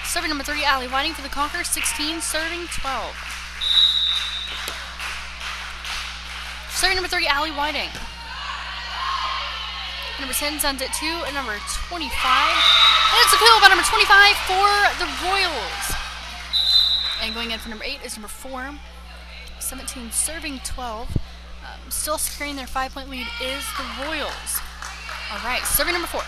[SPEAKER 1] Serving number 3, Allie Whiting for the Conquerors, 16, serving 12. Serving number 3, Allie Whiting. Number 10 sends it to number 25. And it's a kill by number 25 for the Royals. And going in for number 8 is number 4. 17 serving 12. Still securing their 5-point lead is the Royals. Alright, serving number 4.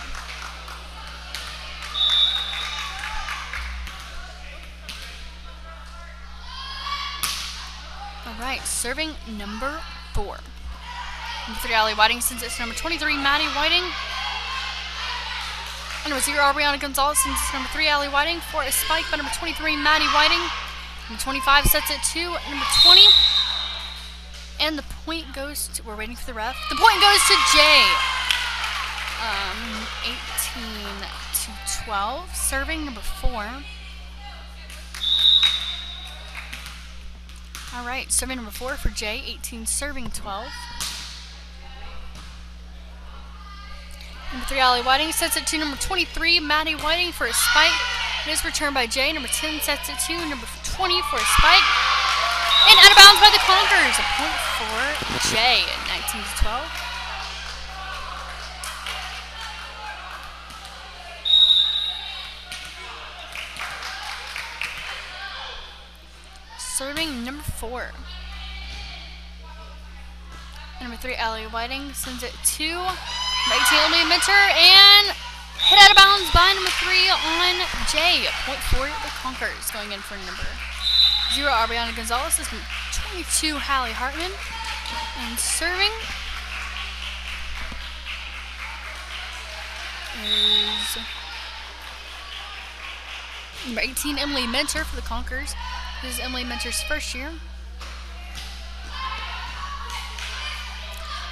[SPEAKER 1] Alright, serving number 4. Number 3, Allie Whiting sends it to number 23, Maddie Whiting. And number 0, Aubriana Gonzalez sends it to number 3, Allie Whiting for a spike by number 23, Maddie Whiting. Number 25 sets it to number 20. And the point goes to, we're waiting for the ref. The point goes to Jay. 18-12, serving number 4. Alright, serving number 4 for Jay, 18 serving 12. Number 3, Allie Whiting sets it to number 23, Maddie Whiting for a spike. It is returned by Jay. Number 10 sets it to number 20 for a spike. And out of bounds by the Conquerors, a point for Jay at 19-12. Serving number 4. And number 3, Allie Whiting sends it to number 18, Emily Minter, and hit out of bounds by number 3 on Jay. A point for the Conquerors. Going in for number 0, Aubriana Gonzalez. This is 22, Hallie Hartman. And serving is number 18, Emily Minter for the Conquerors. This is Emily Minter's first year.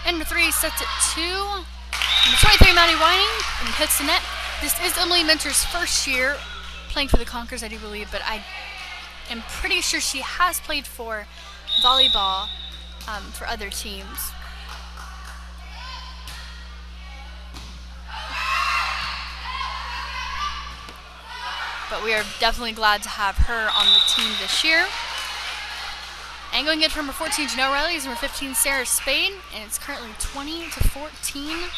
[SPEAKER 1] And number 3 sets it to number 23, Maddie Whiting, and hits the net. This is Emily Minter's first year playing for the Conquerors, I do believe, but I am pretty sure she has played for volleyball for other teams. But we are definitely glad to have her on the team this year. And going in for number 14, Janelle Riley, is number 15, Sarah Spade, and it's currently 20-14.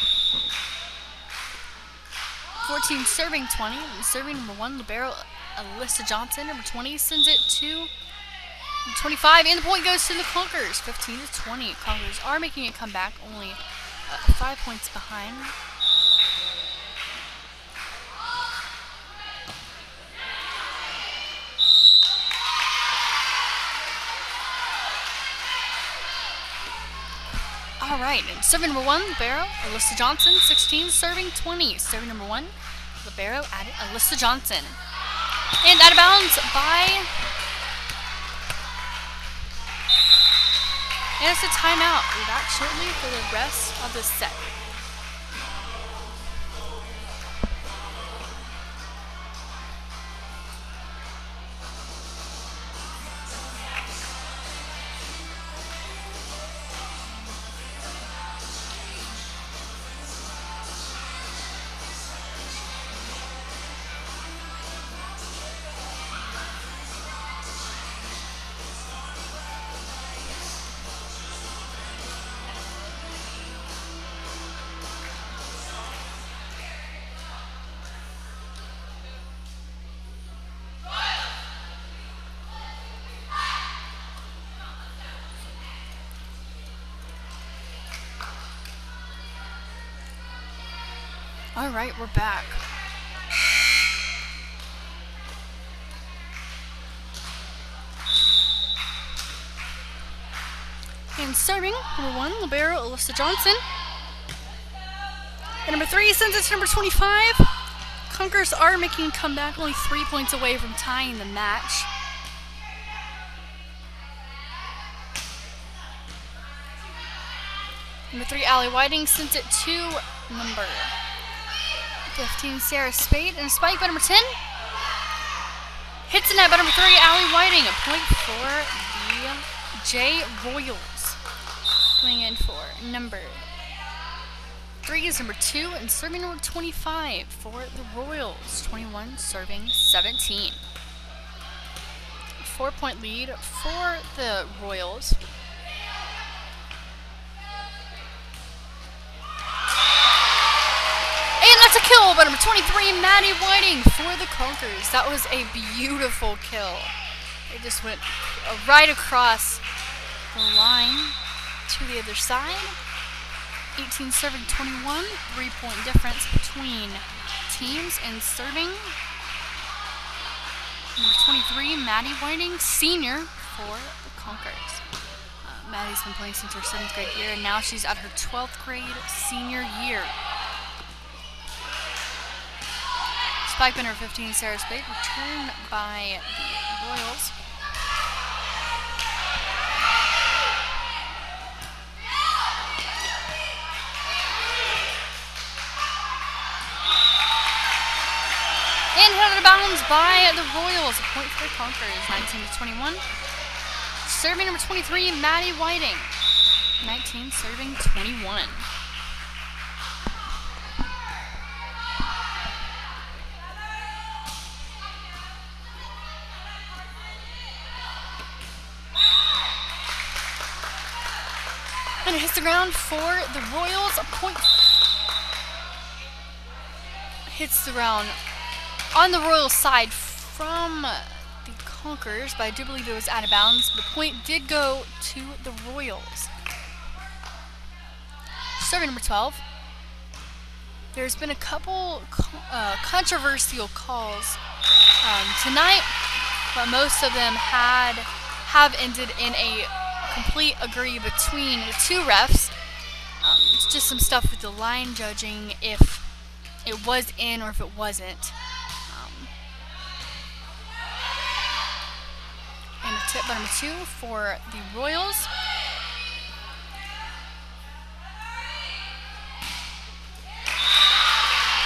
[SPEAKER 1] 14 serving 20, and serving number 1, libero Alyssa Johnson. Number 20 sends it to 25, and the point goes to the Conquerors, 15-20. Conquerors are making a comeback, only 5 points behind. All right, and serving number 1, Libero, Alyssa Johnson, 16, serving 20. Serving number 1, Libero, Alyssa Johnson. And out of bounds by... And it's a timeout. We're back shortly for the rest of the set. All right, we're back. And serving, number 1, Libero, Alyssa Johnson. And number 3 sends it to number 25. Conquerors are making a comeback, only 3 points away from tying the match. Number 3, Allie Whiting sends it to number 15, Sarah Spade, and a spike by number 10. Hits the net by number 3, Allie Whiting. A point for the J Royals. Coming in for number 3 is number 2, and serving number 25 for the Royals. 21 serving 17. 4-point lead for the Royals. And that's a kill by number 23, Maddie Whiting for the Conquerors. That was a beautiful kill. It just went right across the line to the other side. 18 serving 21, 3-point difference between teams. And serving number 23, Maddie Whiting, senior for the Conquerors. Maddie's been playing since her 7th grade year, and now she's at her 12th grade senior year. Spike by number 15, Sarah Spade, returned by the Royals. And hit out of bounds by the Royals. A point for the Conquerors, 19-21. Serving number 23, Maddie Whiting. 19 serving 21. And it hits the ground for the Royals. A point hits the ground on the Royals side from the Conquerors, but I do believe it was out of bounds. The point did go to the Royals. Serving number 12. There's been a couple controversial calls tonight, but most of them have ended in a complete agree between the two refs. It's just some stuff with the line judging, if it was in or if it wasn't. And a tip by number 2 for the Royals.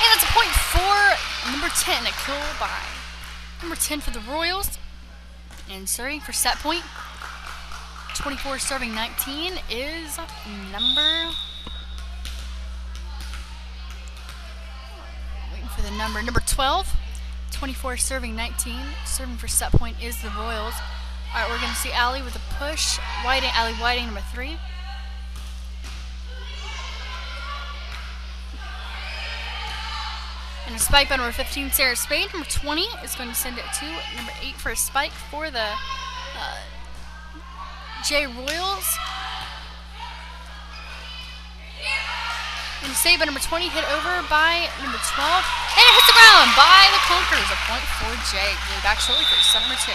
[SPEAKER 1] And that's a point for number 10, a kill by number 10 for the Royals. And serving for set point, 24 serving 19 is number, waiting for the number 12. 24 serving 19, serving for set point is the Royals. Alright, we're going to see Allie with a push. Allie Whiting, number 3. And a spike by number 15, Sarah Spade. Number 20 is going to send it to number 8 for a spike for the J Royals. And a save by number 20, hit over by number 12. And it hits the ground by the Conquerors. A point for Jay. We'll be back shortly for set number 2.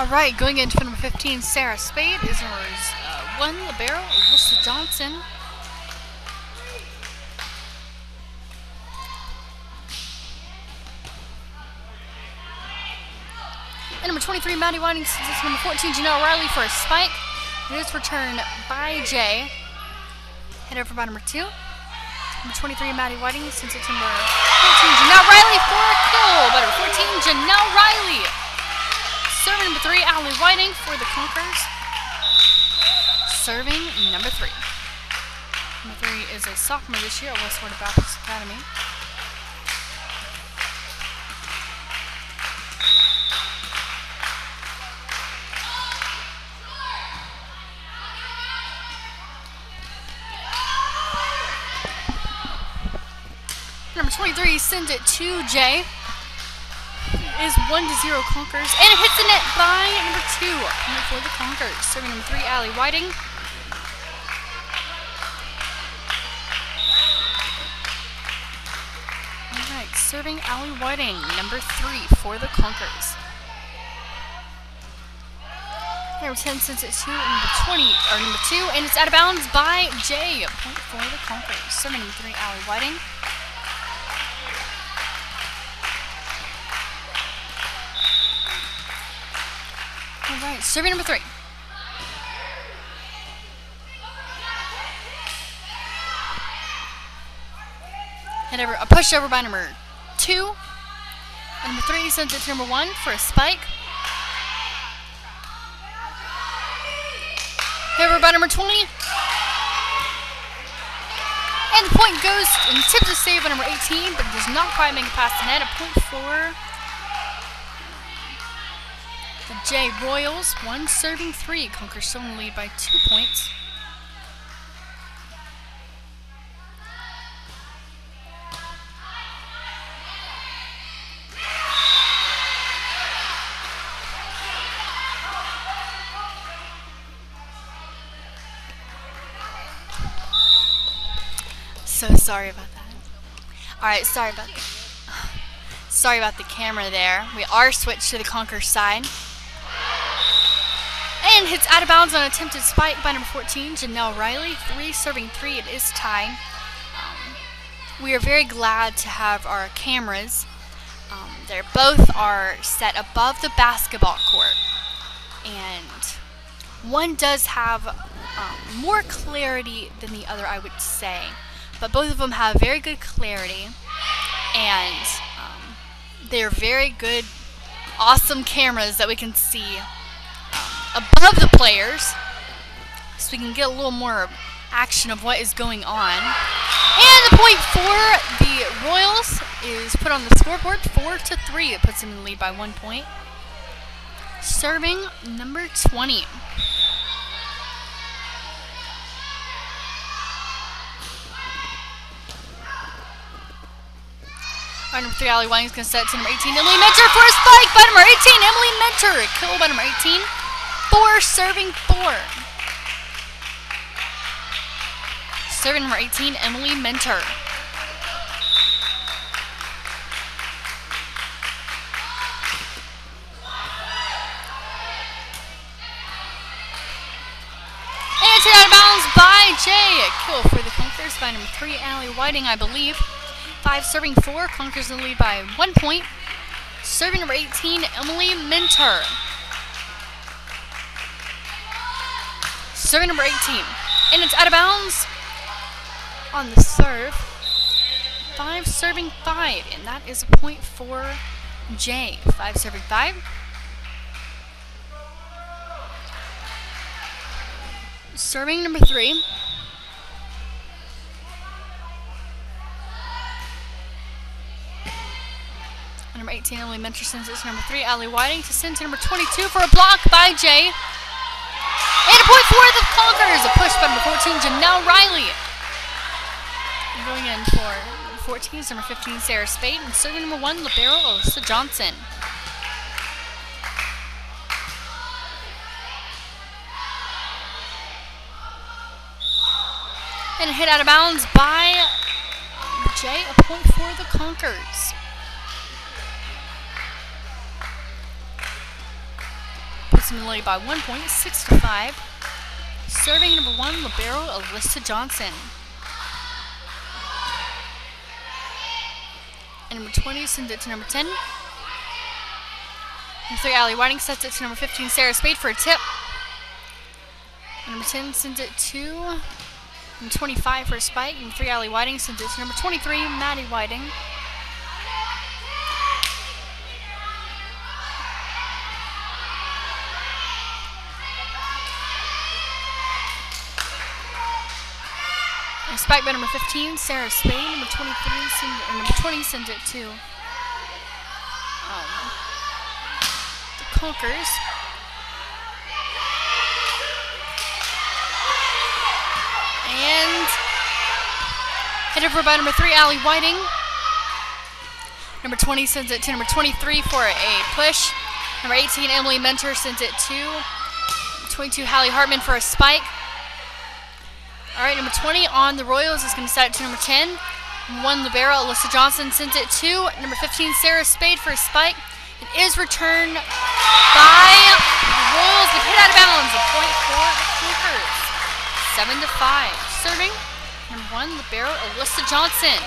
[SPEAKER 1] All right, going into number 15, Sarah Spade is number 1, libero, Alyssa Johnson. And number 23, Maddie Whiting, sends number 14, Janelle Riley for a spike. It is returned by Jay. Head over by number 2. Number 23, Maddie Whiting, sends it to number 14, Janelle Riley for a kill. By number 14, Janelle Riley. Serving number 3, Allie Whiting for the Conquerors. Serving number 3. Number 3 is a sophomore this year at Westwater Baptist Academy. Number 23 sends it to Jay. It is 1-0 Conquerors, and it hits the net by number 2 for the Conquerors. Serving number 3, Allie Whiting. All right, serving Allie Whiting, number 3 for the Conquerors. Number 10 sends it to number 20 or number 2, and it's out of bounds by Jay. Point for the Conquerors. Serving number 3, Allie Whiting. Alright, serving number 3. Head over, a push over by number 2. And number 3 sends it to number 1 for a spike. Head over by number 20. And the point goes and tips a save by number 18, but does not quite make it past the net. A point for the J Royals, 1 serving 3. Conquerors still in the lead by 2 points. So sorry about that. Alright, sorry about the camera there. We are switched to the Conquerors side. And hits out of bounds on an attempted spike by number 14, Janelle Riley. 3 serving 3. It is tied. We are very glad to have our cameras. They both are set above the basketball court. And one does have more clarity than the other, I would say. But both of them have very good clarity. And they're very good, awesome cameras that we can see above the players, so we can get a little more action of what is going on. And the point for the Royals is put on the scoreboard, 4-3. It puts them in the lead by 1 point. Serving number 20. Number 3, Allie Whiting is going to set it to number 18, Emily Mentor for a spike by number 18, Emily Mentor. A kill by number 18. 4 serving 4. Serving number 18, Emily Mentor. And it's hit out of bounds by Jay. A kill for the Conquerors by number 3, Allie Whiting, I believe. 5 serving 4. Conquerors in the lead by 1 point. Serving number 18, Emily Mentor. Serving number 18. And it's out of bounds on the serve. 5 serving 5. And that is a point for Jay. 5 serving 5. Serving number 3. Number 18, Emily Mentor sends it to number 3, Allie Whiting, to send to number 22 for a block by Jay. And a point for the Conquerors. A push by number 14, Janelle Riley. And going in for 14 is number 15, Sarah Spade. And serving number 1, libero, Alyssa Johnson. And a hit out of bounds by Jay. A point for the Conquerors. ultimately by 1 point, 6-5. Serving number 1, libero Alyssa Johnson. And number 20 sends it to number 10. Number 3, Allie Whiting sets it to number 15, Sarah Spade for a tip. And number 10 sends it to number 25 for a spike. Number 3, Allie Whiting sends it to number 23, Maddie Whiting. And spike by number 15, Sarah Spade. Number 20 sends it to the Conkers. And hit over by number 3, Allie Whiting. Number 20 sends it to number 23 for a push. Number 18, Emily Mentor sends it to 22, Hallie Hartman for a spike. Alright, number 20 on the Royals is going to set it to number 10. Number 1, libero Alyssa Johnson sends it to number 15, Sarah Spade for a spike. It is returned by the Royals, but hit out of bounds. A point for the Conkers. 7-5. Serving number 1, libero Alyssa Johnson.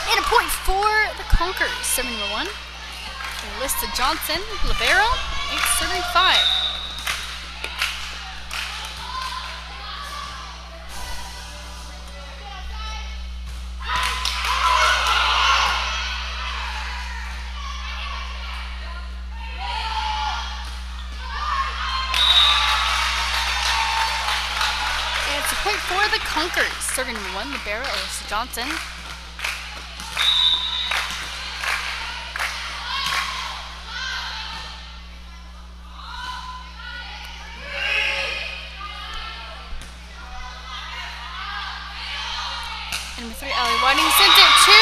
[SPEAKER 1] And a point for the Conkers. 7-1. Alyssa Johnson, libero, 8-5. And it's a point for the Conkers. Serving number 1, libero Alyssa Johnson. Number 3, Allie Whiting sends it to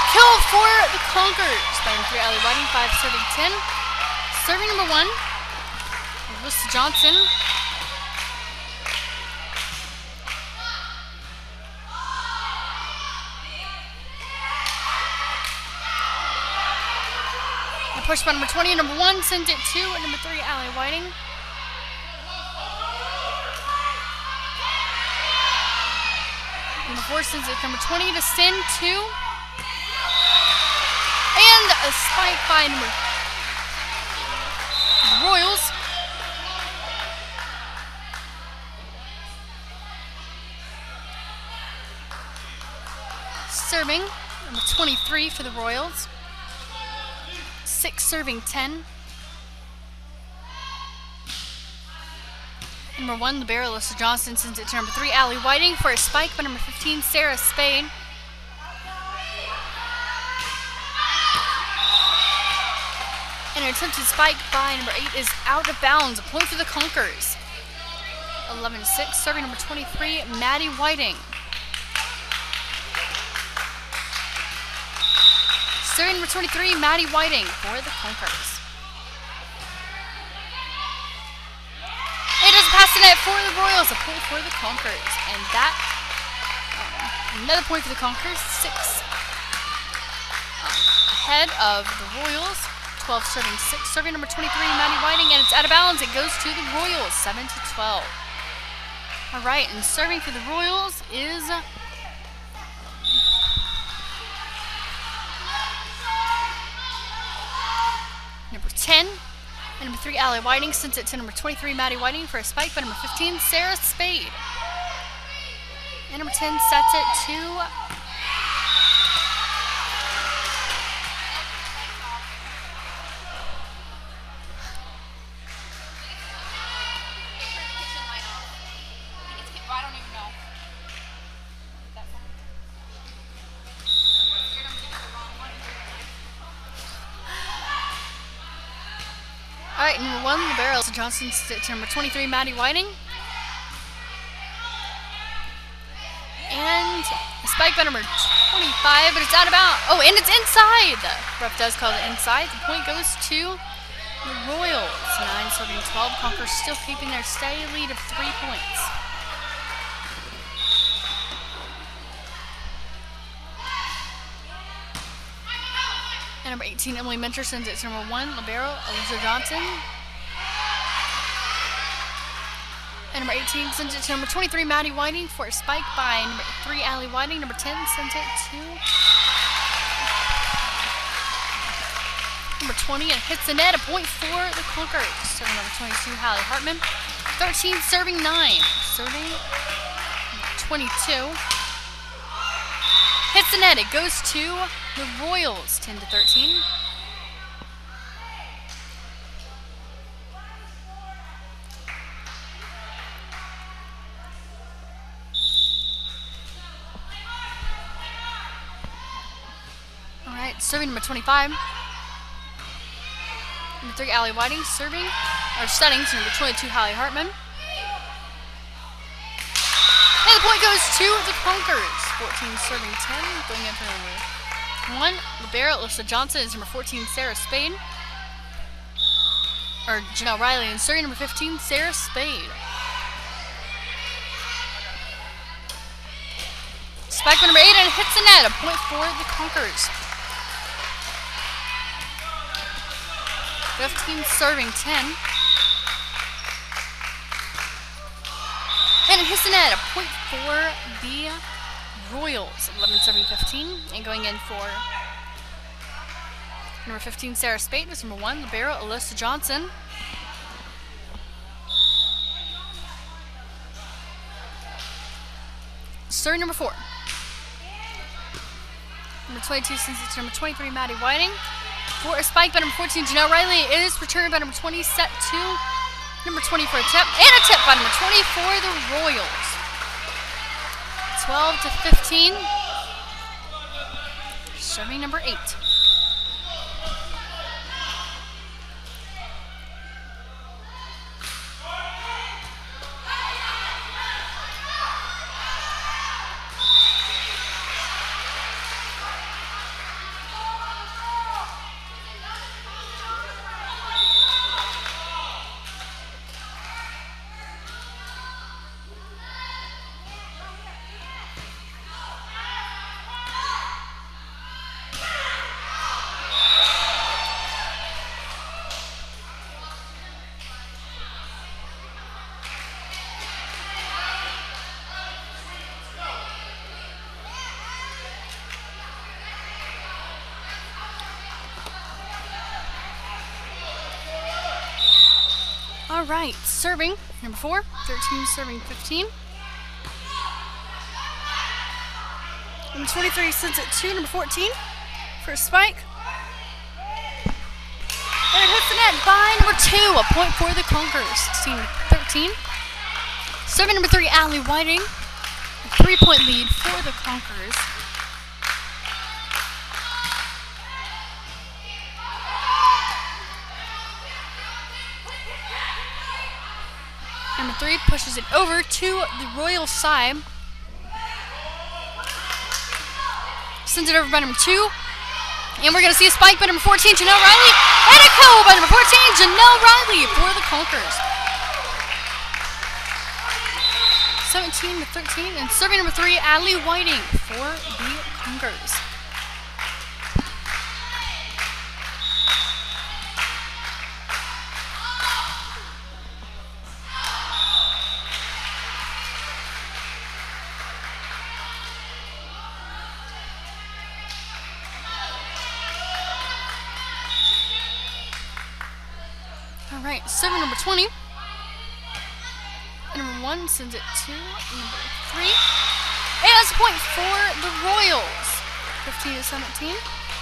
[SPEAKER 1] kill for the Conkers by number 3, Allie Whiting, 5 serving 10. Serving number 1, Alyssa Johnson. A push by number 20, number 1 sends it to number 3, Allie Whiting. Number 4 sends it to number 20 to send to. And a spike by number the Royals. Serving number 23 for the Royals. 6 serving 10. Number 1, libero Alyssa Johnson sends it to number 3, Allie Whiting for a spike by number 15, Sarah Spade. And an attempted spike by number 8 is out of bounds. A point for the Conkers. 11-6, serving number 23, Maddie Whiting. Serving number 23, Maddie Whiting for the Conkers. It doesn't pass the net for the Royals, a point for the Conkers. And that, another point for the Conkers, 6. Ahead of the Royals, 12 serving 6. Serving number 23, Maddie Whiting, and it's out of bounds. It goes to the Royals, 7-12. Alright, and serving for the Royals is number 10. And number 3, Allie Whiting sends it to number 23, Maddie Whiting for a spike by number 15, Sarah Spade. And number 10 sets it to Alright, number 1, libero Alyssa Johnson sends it to number 23, Maddie Whiting. rebound. A spike by number 25, but it's out of bounds. Oh, and it's inside. The ref does call it inside. The point goes to the Royals. 9 serving 12. Concord still keeping their steady lead of 3 points. And number 18, Emily Minter sends it to number 1, libero, Alyssa Johnson. And number 18 sends it to number 23, Maddie Whiting, for a spike by number 3, Allie Whiting. Number 10 sends it to number 20 and hits the net. A point for the Clunkers. Serving number 22, Hallie Hartman. 13 serving 9. Serving 22. Hits the net. It goes to the Royals, 10-13. All right, serving number 25. Number 3, Allie Whiting, serving, or stunning to number 22, Hallie Hartman. And the point goes to the Clunkers. 14 serving 10, going in for number 1, libero, Alyssa Johnson, is number 14, Sarah Spade. Or Janelle Riley, and serving number 15, Sarah Spade. Spike by number 8, and it hits the net. A point for the Clunkers. 15 serving 10. And it hits the net. A point for the Royals. 11 serving 15. And going in for number 15, Sarah Spade. Is number 1, libero, Alyssa Johnson. Serving number 4. Number 22 sends it to number 23, Maddie Whiting. For a spike by number 14, Janelle Riley. It is returned by number 20, set to number 20 for a tip. And a tip by number 20 for the Royals. 12-15. Serving number 8. All right, serving number 4, 13 serving 15. Number 23 sends it to number 14 for a spike. And it hits the net by number 2, a point for the Clunkers, 16-13. Serving number 3, Allie Whiting, a 3-point lead for the Clunkers. Number 3 pushes it over to the Royal side. Sends it over by number 2. And we're going to see a spike by number 14, Janelle Riley. And a goal by number 14, Janelle Riley for the Clunkers. 17-13. And serving number 3, Allie Whiting for the Clunkers. All right, serving number 20. And number 1 sends it to number 3. And that's a point for the Royals. 15-17.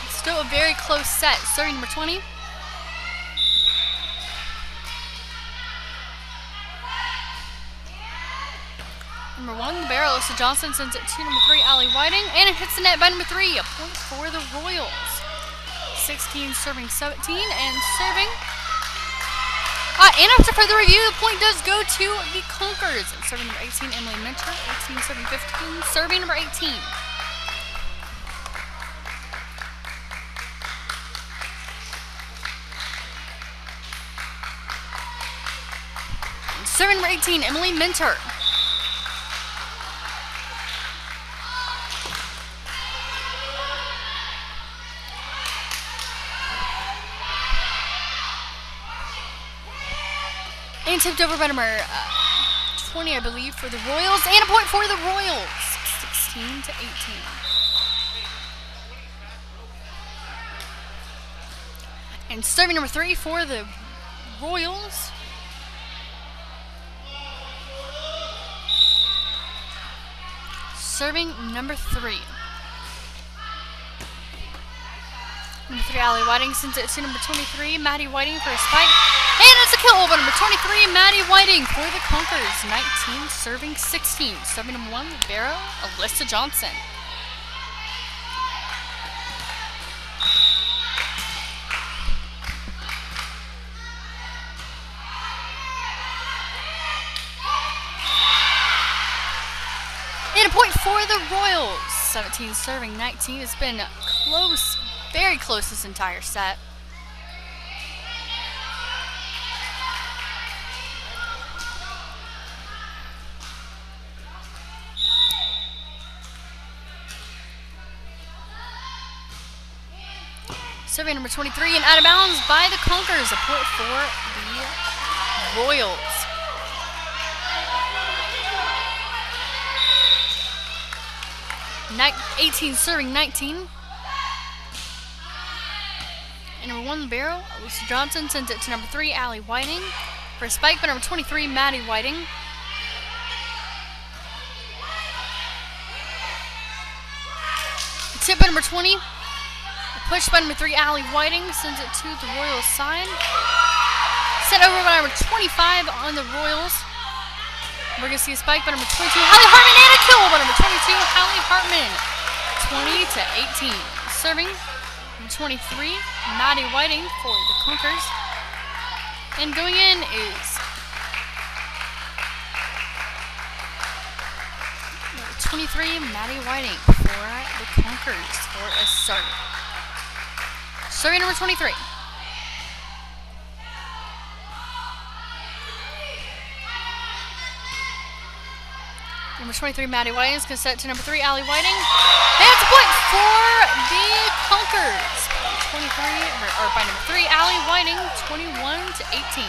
[SPEAKER 1] It's still a very close set. Serving number 20. Number 1, libero, Alyssa Johnson sends it to number 3, Allie Whiting. And it hits the net by number 3. A point for the Royals. 16 serving 17. And serving And after further review, the point does go to the Conkers. Serving number 18, Emily Minter. 18 serving 15. Serving number 18. Serving number 18, Emily Minter. And tipped over by number 20, I believe, for the Royals. And a point for the Royals. 16 to 18. And serving number 3 for the Royals. Serving number 3. Number 3, Allie Whiting sends it to number 23, Maddie Whiting for a spike. And it's a kill by number 23, Maddie Whiting for the Conkers. 19 serving 16. Serving number 1, Barrow, Alyssa Johnson. And a point for the Royals. 17 serving 19. It's been close, very close this entire set. Serving number 23 and out of bounds by the Conkers. A point for the Royals. 18 serving 19. And number 1, Barrow, Alyssa Johnson sends it to number 3, Allie Whiting. For a spike by number 23, Maddie Whiting. Tip by number 20. Push by number 3, Allie Whiting sends it to the Royals side. Sent over by number 25 on the Royals. We're going to see a spike by number 22, Hallie Hartman, and a kill by number 22, Hallie Hartman. 20 to 18. Serving number 23, Maddie Whiting for the Conkers. And going in is number 23, Maddie Whiting for the Conkers for a start. Serving number 23. Number 23, Maddie Whiting is going to set it to number 3, Allie Whiting. And it's a point for the Conkers. 23, or by number 3, Allie Whiting, 21 to 18.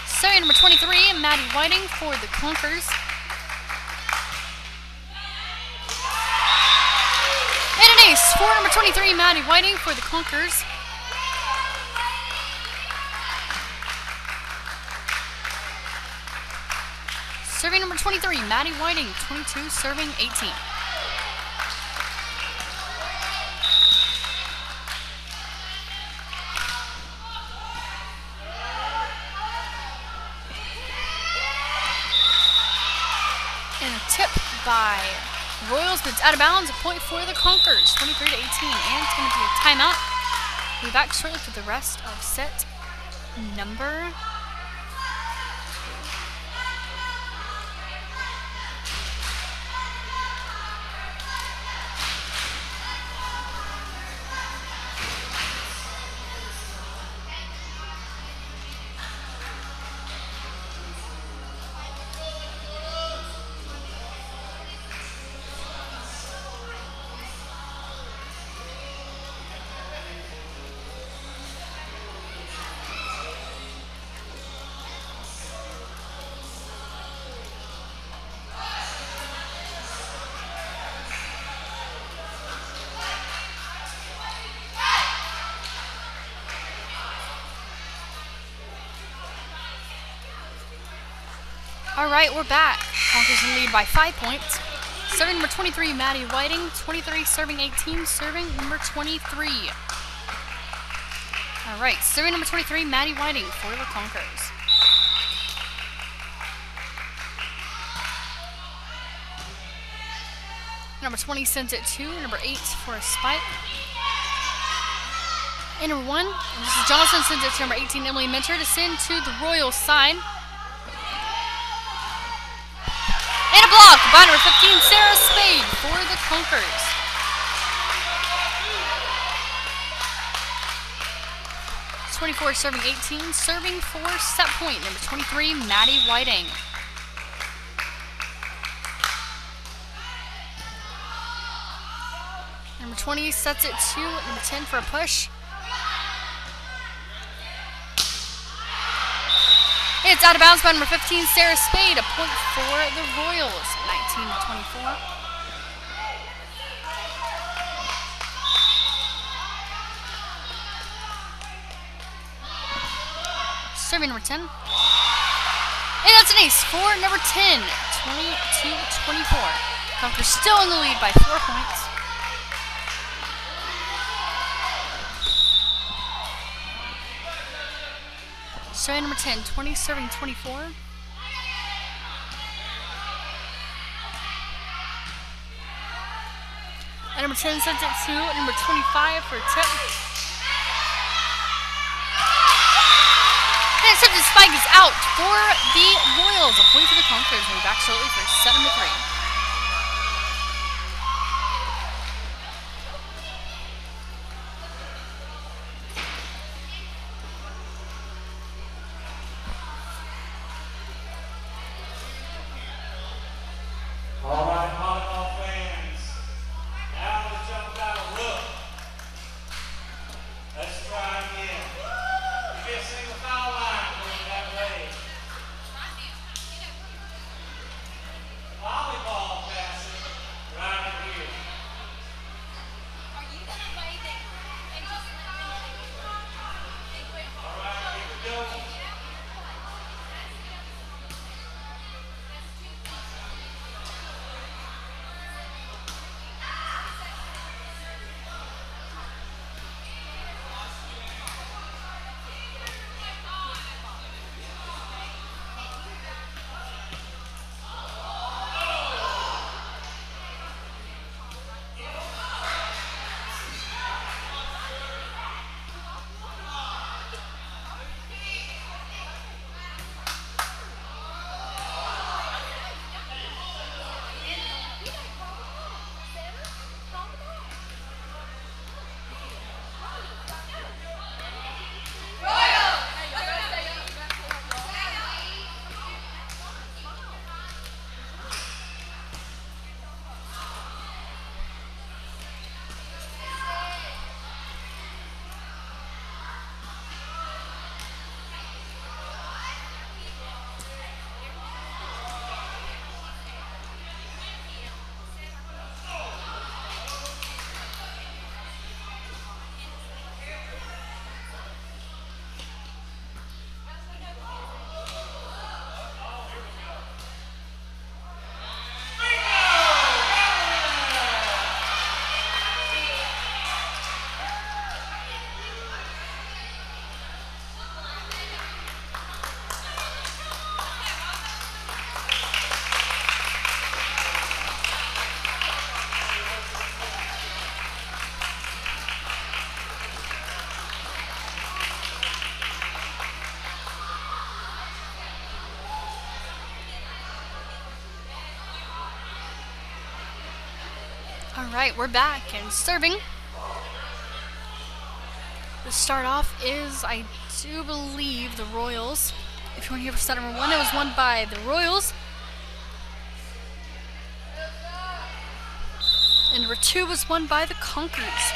[SPEAKER 1] Serving number 23, Maddie Whiting for the Conkers. And an ace for number 23, Maddie Whiting for the Conkers. Serving number 23, Maddie Whiting, 22, serving 18. And a tip by Royals, but it's out of bounds. A point for the Conkers, 23 to 18. And it's going to be a timeout. We'll be back shortly for the rest of set number 2. Alright, we're back. Conkers in lead by 5 points. Serving number 23, Maddie Whiting. 23 serving 18, serving number 23. Alright, serving number 23, Maddie Whiting for the Conkers. Number 20 sends it to number 8 for a spike. And number 1, and this is Johnson sends it to number 18, Emily Minter, to send to the Royals side. And a block by number 15, Sarah Spade for the Conkers. It's 24 serving 18, serving for set point, number 23, Maddie Whiting. Number 20 sets it to number 10 for a push. It's out of bounds by number 15, Sarah Spade. A point for the Royals, 19-24. Serving number 10. And that's an ace for number 10, 22-24. Conkers still in the lead by 4 points. Serving number 10, 20 serving 24. And number 10 sends it to number 25 for a tip. And accepted spike is out for the Royals. A point for the Conkers. We'll be back shortly for set number 3. Alright, we're back and serving. The start off is, I do believe, the Royals. If you want to hear for set number 1, it was won by the Royals. And number 2 was won by the Conkers.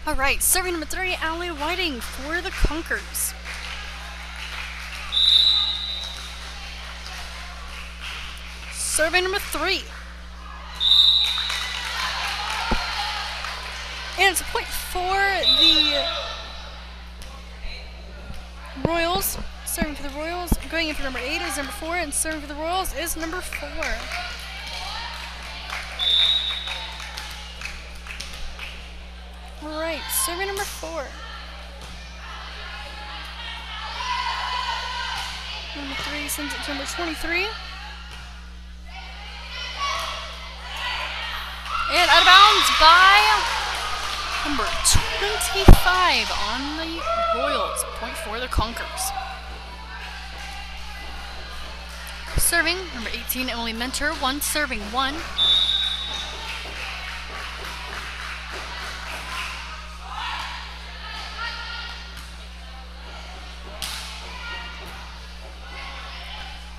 [SPEAKER 1] Alright, serving number 30, Allie Whiting for the Conkers. Serving number 3. And it's a point for the Royals. Serving for the Royals. Going in for number 8 is number 4, and serving for the Royals is number 4. Alright, serving number 4. Number 3 sends it to number 23. And out of bounds by number 25 on the Royals. Point for the Conkers. Serving, number 18, Emily Mentor. 1 serving 1.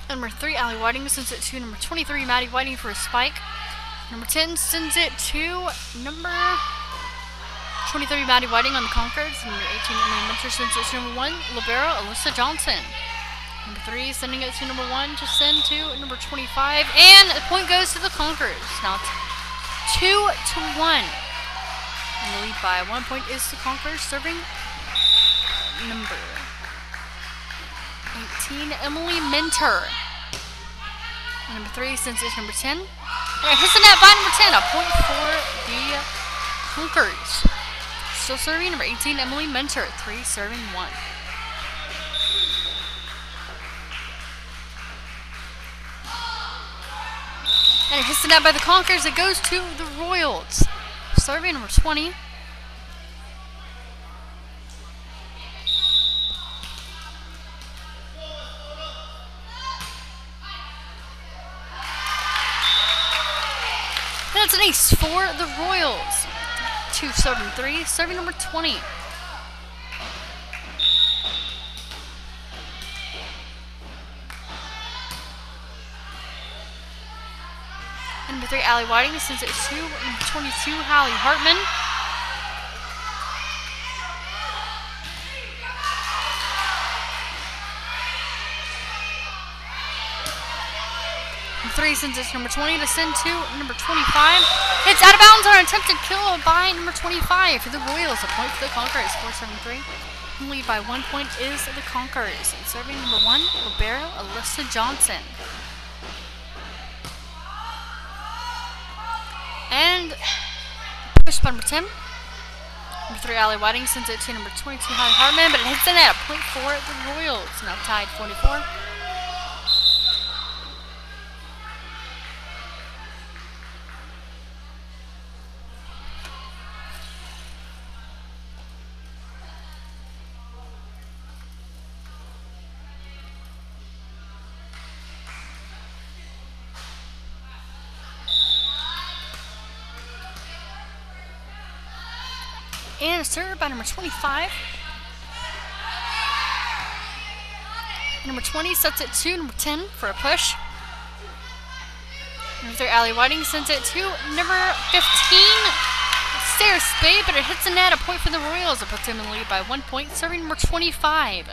[SPEAKER 1] Number 3, Allie Whiting sends it to number 23, Maddie Whiting for a spike. Number 10 sends it to number 23, Maddie Whiting on the Conkers. Number 18, Emily Mentor sends it to number 1, libero Alyssa Johnson. Number 3 sending it to number 1 to send to number 25. And the point goes to the Conkers. Now it's 2-1. And the lead by 1 point is the Conkers, serving number 18, Emily Mentor. And number 3 sends it to number 10. And it hits the net by number 10. A point for the Conkers. Still serving number 18, Emily Mentor. 3 serving 1. And it hits the net by the Conkers. It goes to the Royals. Serving number 20. And it's an ace for the Royals. 2 serving 3. Serving number 20. Number 3, Allie Whiting sends it to number 22, Hallie Hartman. Number 3 sends it to number 20 to send to number 25. It's out of bounds on an attempted kill by number 25 for the Royals. A point for the Conkers, 4-7-3. And lead by 1 point is the Conkers. And serving number 1, libero Alyssa Johnson. And push by number 10. Number 3, Allie Whiting sends it to number 22, Hallie Hartman, but it hits the net. A point for the Royals. Now tied 44. And served by number 25. Number 20 sets it to number 10 for a push. Number 3, Allie Whiting sends it to number 15, Sarah Spade, but it hits the net. A point for the Royals. It puts them in the lead by 1 point, serving number 25.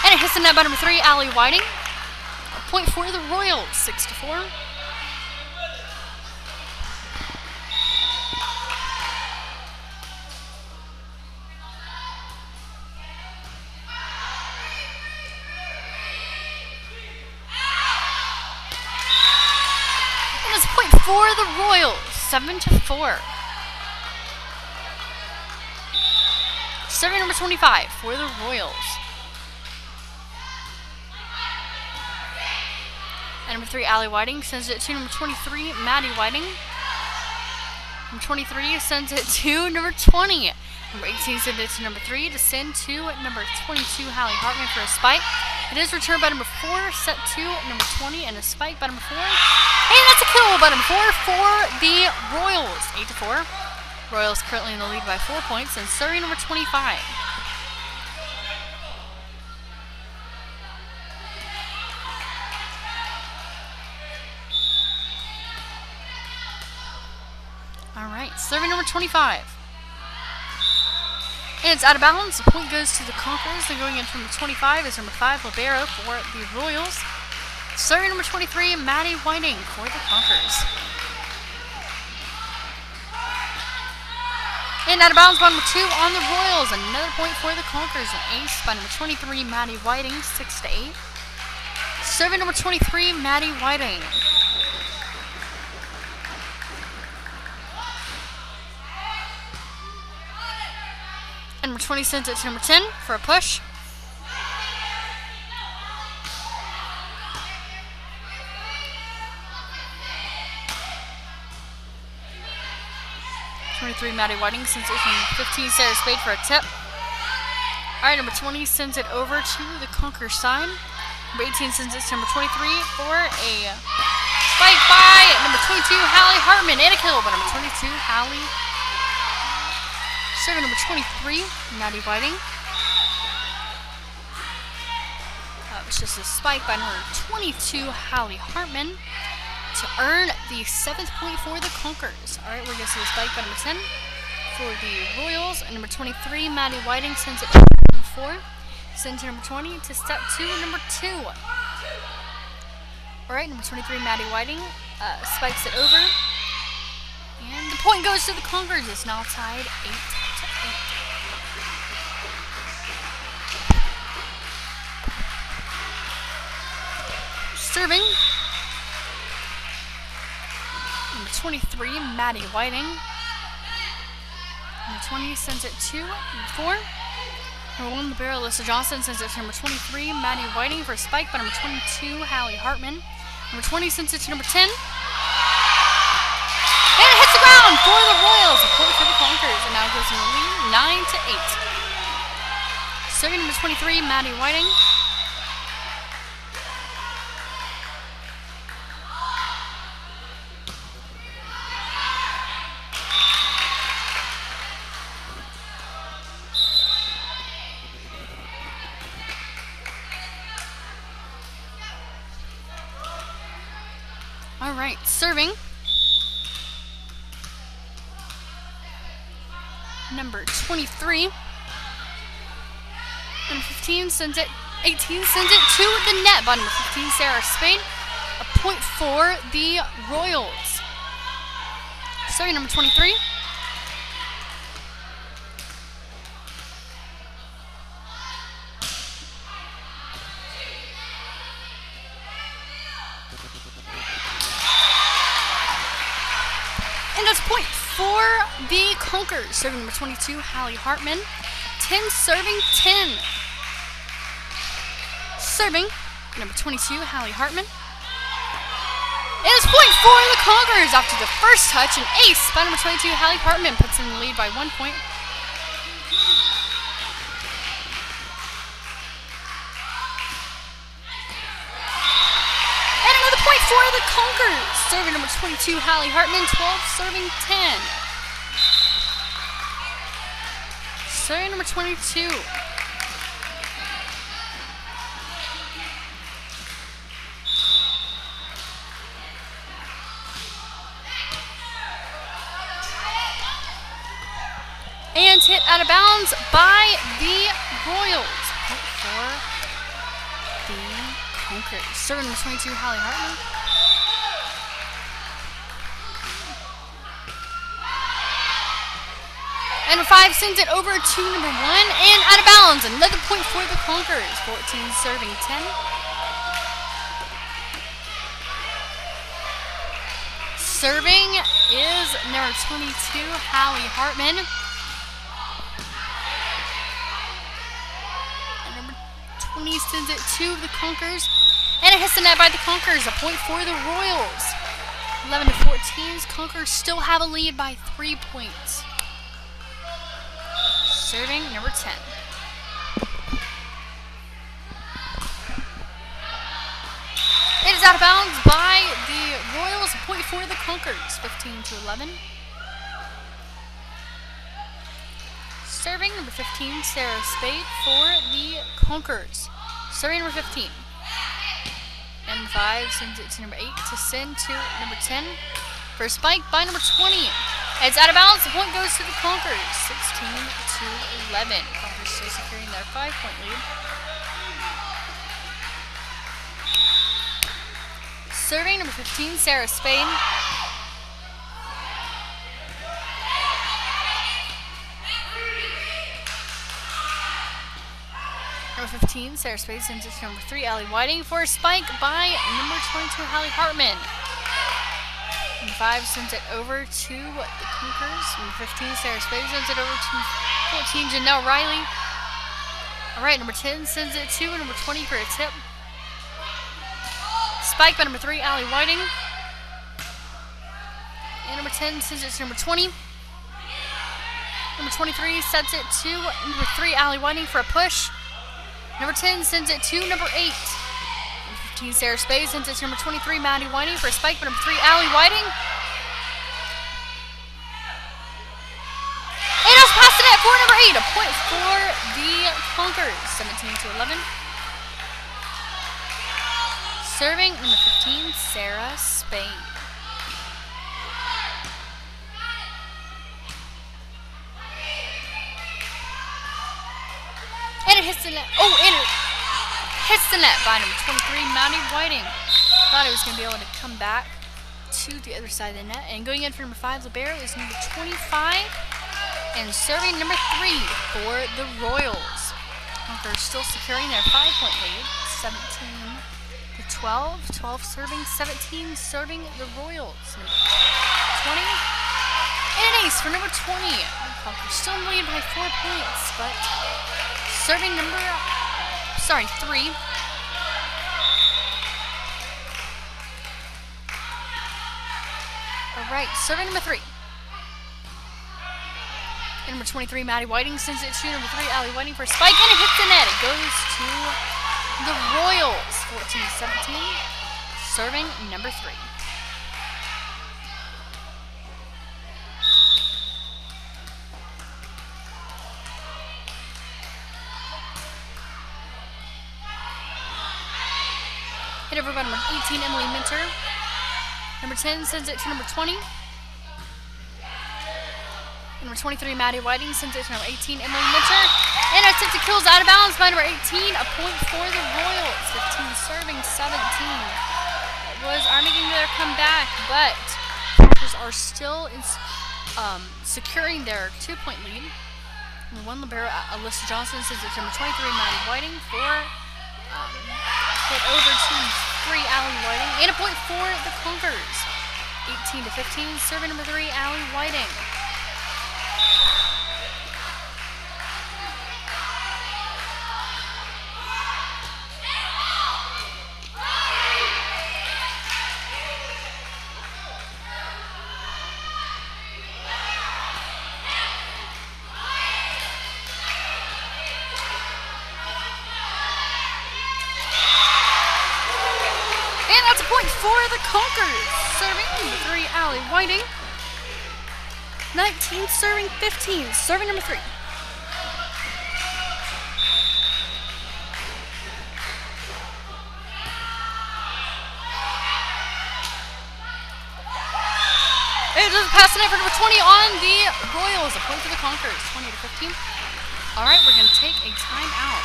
[SPEAKER 1] And it hits the net by number 3, Allie Whiting. A point for the Royals, 6-4. And it's a point for the Royals, 7-4. Serving number 25 for the Royals. And number 3, Allie Whiting sends it to number 23, Maddie Whiting. Number 23 sends it to number 20. Number 18 sends it to number 3 to send to number 22, Hallie Hartman for a spike. It is returned by number 4, set to number 20, and a spike by number 4. And that's a kill by number 4 for the Royals, 8-4. Royals currently in the lead by 4 points, and serving number 25. Alright, serving number 25. And it's out of bounds. The point goes to the Conquerors. Then going in from the 25 is number 5, Libero for the Royals. Serving number 23, Maddie Whiting for the Conquerors. And out of bounds by number 2 on the Royals. Another point for the Conquerors. An ace by number 23, Maddie Whiting, 6-8. Serving number 23, Maddie Whiting. And number 20 sends it to number 10 for a push. Maddie Whiting sends it from 15, Sarah Spade for a tip. Alright, number 20 sends it over to the Conquer side. Number 18 sends it to number 23 for a spike by number 22, Hallie Hartman, and a kill by number 22, Hallie. Serving number 23, Maddie Whiting. That was just a spike by number 22, Hallie Hartman, to earn the 7th point for the Conquerors. Alright, we're going to see a spike by number 10 for the Royals. And number 23, Maddie Whiting, sends it over to number 4. Sends to number 20 to step 2 and number 2. Alright, number 23, Maddie Whiting, spikes it over. And the point goes to the Conquerors. It's now tied 8-8. Serving. Number 23, Maddie Whiting. Number 20 sends it to number 4. Number 1, Libero, Alyssa Johnson sends it to number 23, Maddie Whiting for a spike by number 22, Hallie Hartman. Number 20 sends it to number 10. And it hits the ground for the Royals. A point for the Conquerors. And now goes in the lead 9-8. Serving number 23, Maddie Whiting. Alright, serving. Number 23. Number 15 sends it. 18 sends it to the net by number 15, Sarah Spade. A point for the Royals. Serving number 23. And that's point for the Conquerors. Serving number 22, Hallie Hartman. 10 serving 10. Serving number 22, Hallie Hartman. And it's point for the Conquerors after the first touch. An ace by number 22, Hallie Hartman puts in the lead by 1 point. For the Conquerors, serving number 22, Hallie Hartman, 12, serving 10. Serving number 22. And hit out of bounds by the Royals. For the Conquerors. Serving number 22, Hallie Hartman. And number 5 sends it over to number 1 and out of bounds. Another point for the Conquerors. 14 serving 10. Serving is number 22, Hallie Hartman. And number 20 sends it to the Conquerors. And it hits the net by the Conquerors. A point for the Royals. 11-14. Conquerors still have a lead by 3 points. Serving number 10. It is out of bounds by the Royals. A point for the Conquerors. 15-11. Serving number 15, Sarah Spade for the Conquerors. Serving number 15. And 5 sends it to number 8 to send to number 10 for a spike by number 20. It's out of bounds. The point goes to the Conquerors. 16-12. to 11. Conquerors still securing their 5-point lead. Serving number 15, Sarah Spain. Number 15, Sarah Spade sends it to number 3, Allie Whiting, for a spike by number 22, Hallie Hartman. Number 5 sends it over to the Conquerors. Number 15, Sarah Spade sends it over to 14, Janelle Riley. Alright, number 10 sends it to number 20 for a tip. Spike by number 3, Allie Whiting. And number 10 sends it to number 20. Number 23 sets it to number 3, Allie Whiting, for a push. Number 10 sends it to number 8. Number 15, Sarah Spade sends it to number 23, Maddie Whiting, for a spike by number 3, Allie Whiting. And it's past the net for number 8. A point for the Conquerors, 17 to 11. Serving number 15, Sarah Spade. And it hits the net. Oh, and it hits the net by number 23, Maddie Whiting. Thought it was going to be able to come back to the other side of the net. And going in for number 5, Libero, is number 25. And serving number 3 for the Royals. Conquerors still securing their 5-point lead, 17 to 12. 12 serving, 17 serving the Royals. Number 20. And an ace for number 20. Conquerors still in the lead by 4 points, but serving number, 3. Alright, serving number 3. And number 23, Maddie Whiting sends it to number 3, Allie Whiting, for a spike, and it hits the net. It goes to the Royals, 14-17, serving number 3. Hit over by number 18, Emily Minter. Number 10 sends it to number 20. Number 23, Maddie Whiting sends it to number 18, Emily Minter. And a attempt to kills out of bounds by number 18. A point for the Royals. 15 serving, 17. It was making their comeback, but Conquerors are still securing their 2-point lead. Number 1, Libero, Alyssa Johnson sends it to number 23, Maddie Whiting, for hit over to 3, Allie Whiting, and a point for the Conquerors. 18 to 15, serving number 3, Allie Whiting. Point for the Conquerors, serving number 3, Allie Whiting. 19 serving 15, serving number 3. It does pass the net for number 20 on the Royals. A point for the Conquerors, 20 to 15. All right, we're going to take a timeout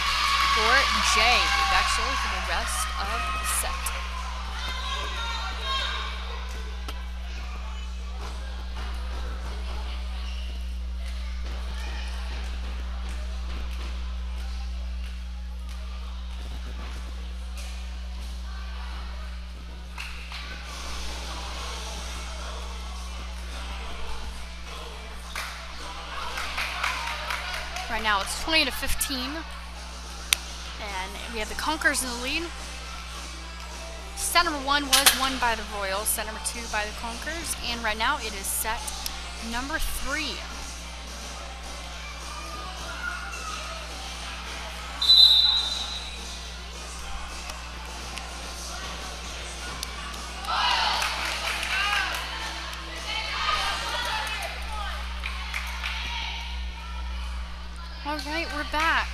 [SPEAKER 1] for Jay. Be back shortly for the rest of the set. Right now it's 20 to 15, and we have the Conquerors in the lead. Set number 1 was won by the Royals, set number 2 by the Conquerors, and right now it is set number 3. Alright, we're back.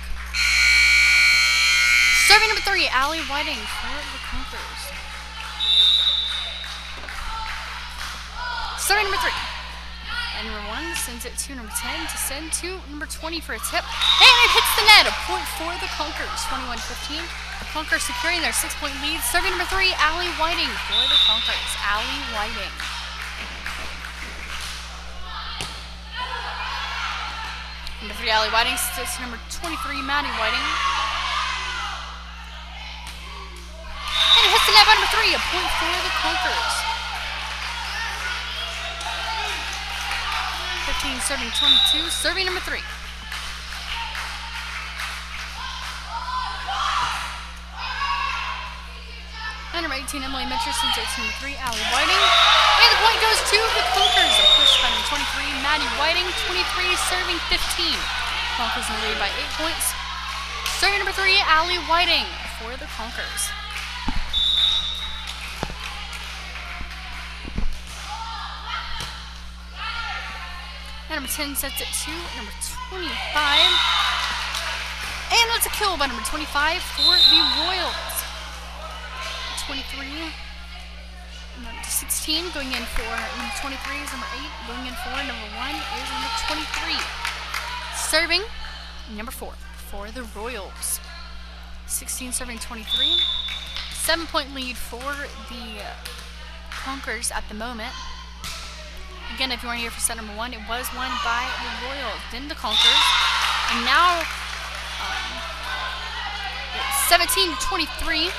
[SPEAKER 1] Serving number 3, Allie Whiting for the Conquerors. Serving number 3. And number 1 sends it to number 10 to send to number 20 for a tip. And it hits the net. A point for the Conkers. 21-15. Conkers securing their 6-point lead. Serving number 3, Allie Whiting for the Conkers. Allie Whiting. Number 3, Allie Whiting sends to number 23, Maddie Whiting. And it hits the net by number 3. A point for the Conkers. 15 serving 22. Serving number 3. And number 18, Emily Mitchell sends it to number 3, Allie Whiting. And the point goes to the Conkers. A push by number 23, Maddie Whiting. 23 serving 15. Conkers in the lead by 8 points. Serving number 3, Allie Whiting for the Conkers. And number 10 sets it to number 25. And that's a kill by number 25 for the Royals. 23 to 16 going in for number 23 is number 8. Going in for number 1 is number 23. Serving number 4 for the Royals. 16 serving 23. 7-point lead for the Conkers at the moment. Again, if you weren't here for set number 1, it was won by the Royals, then the Conkers. And now it's 17-23.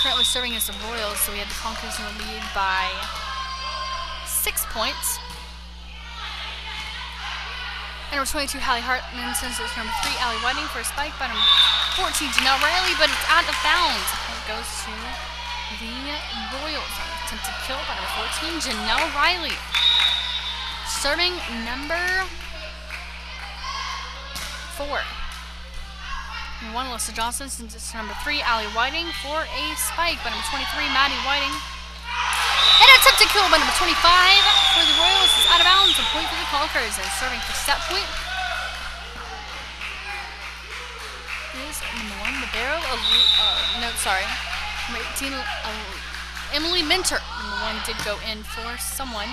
[SPEAKER 1] Currently serving as the Royals, so we have the Conkers in the lead by 6 points. And number 22, Hallie Hartman sends it to number 3, Allie Whiting for a spike by number 14, Janelle Riley, but it's out of bounds. It goes to the Royals. Attempted kill by number 14, Janelle Riley. Serving number 4. Number 1, Alyssa Johnson sends it to number 3, Allie Whiting for a spike by number 23, Maddie Whiting. And an attempted kill by number 25 for the Royals is out of bounds. A point for the Conkers, and serving for set point is number 1, Libero. Number 18, Emily Minter. Number 1 did go in for someone.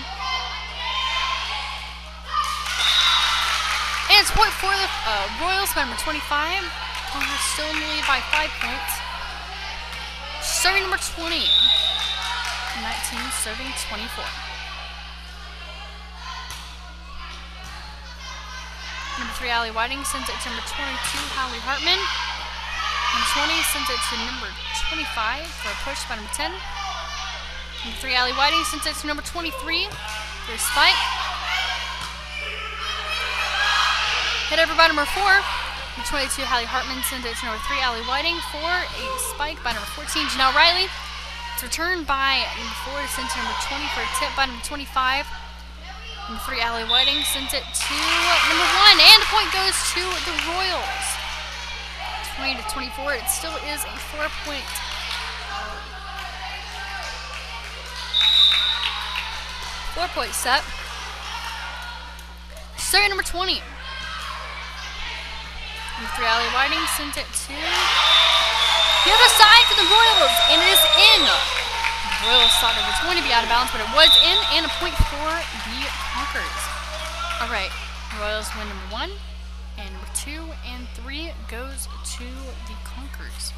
[SPEAKER 1] And it's point for the Royals by number 25. Conkers still in the lead by 5 points. Serving number 20. 19 serving 24. Number 3, Allie Whiting sends it to number 22, Hallie Hartman. Number 20 sends it to number 25 for a push by number 10. Number 3, Allie Whiting sends it to number 23 for a spike. Hit over by number 4. Number 22, Hallie Hartman sends it to number 3, Allie Whiting for a spike by number 14, Janelle Riley. It's returned by number 4 to send to number 20 for a tip by number 25. Number 3, Allie Whiting sends it to number 1, and the point goes to the Royals. 20-24. It still is a 4-point set. Serving number 20. Number 3, Allie Whiting sends it to the other side for the Royals, and it is in. The Royals thought it was going to be out of bounds, but it was in, and a point for the Conkers. All right, Royals win number 1, and number 2 and 3 goes to the Conkers.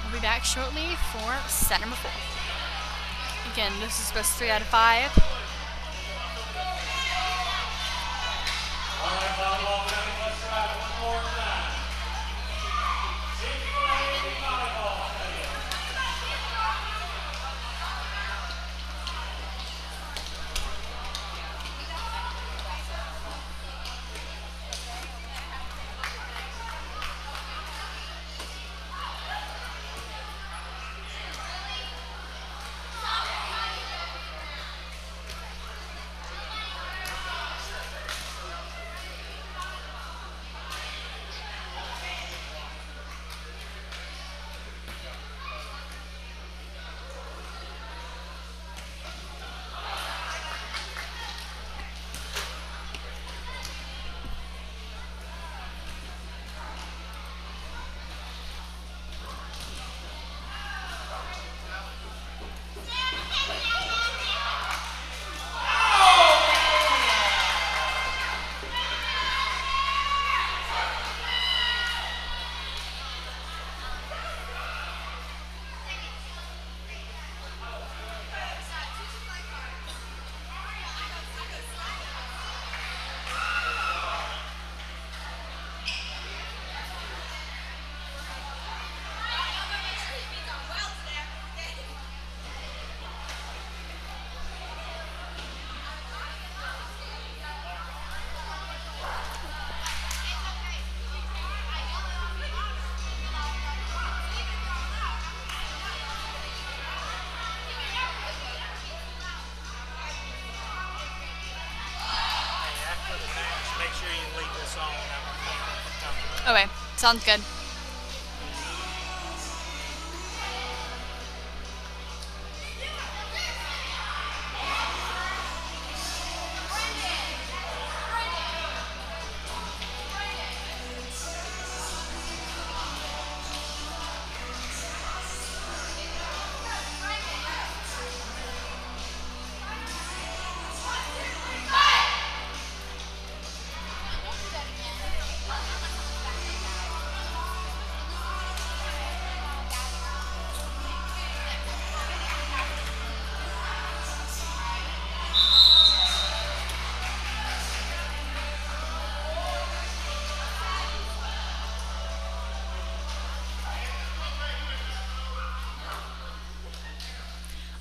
[SPEAKER 1] We'll be back shortly for set number 4. Again, this is best 3 out of 5. Okay, sounds good.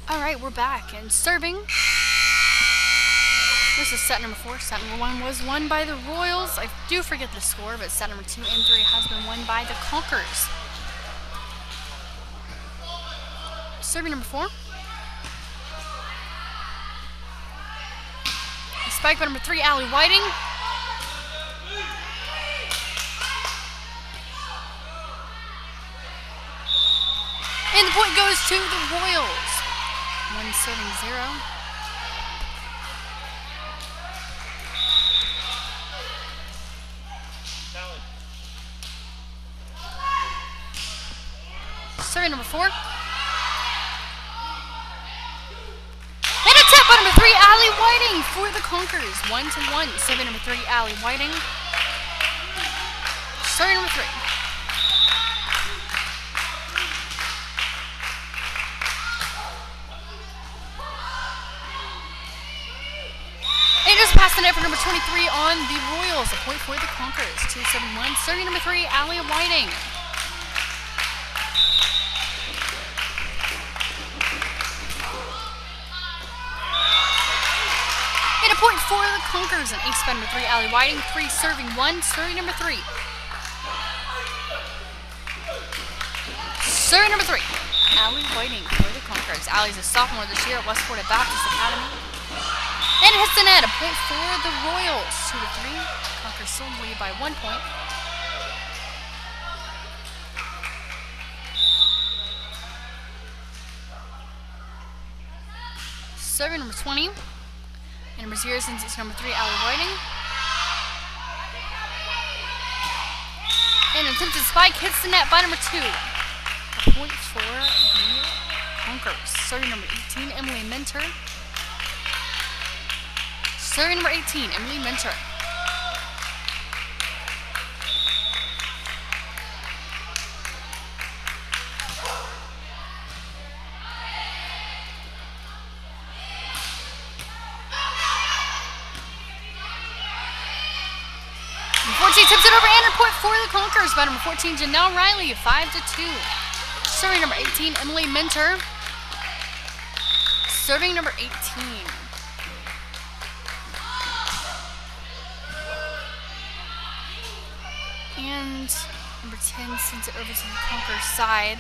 [SPEAKER 1] Alright, we're back and serving. This is set number 4. Set number 1 was won by the Royals. I do forget the score, but set number 2 and 3 has been won by the Conquerors. Serving number 4. Spike by number 3, Allie Whiting. And the point goes to the Royals. 1 serving 0. Serving number 4. And a tip by number 3, Allie Whiting for the Conquerors. 1-1. Serving number 3, Allie Whiting. Serving number 3. Pass the net for number 23 on the Royals. A point for the Conquerors. 2-7-1. Serving number 3, Allie Whiting. And a point for the Conquerors. An ace by number 3, Allie Whiting. 3 serving 1. Serving number 3. Serving number 3, Allie Whiting for the Conquerors. Allie's a sophomore this year at Westport Baptist Academy. And it hits the net, a point for the Royals. 2-3. Conquerors still lead by 1 point. Serving number 20. And number 0 since it's number 3, Allie Whiting. And an attempted spike hits the net by number 2. A point for the Conquerors. Serving number 18, Emily Minter. Serving number 18, Emily Minter. And 14 tips it over and a point for the Conquerors by number 14, Janelle Riley, 5-2. Serving number 18, Emily Minter. Serving number 18. And number 10 sends it over to the Conquerors side.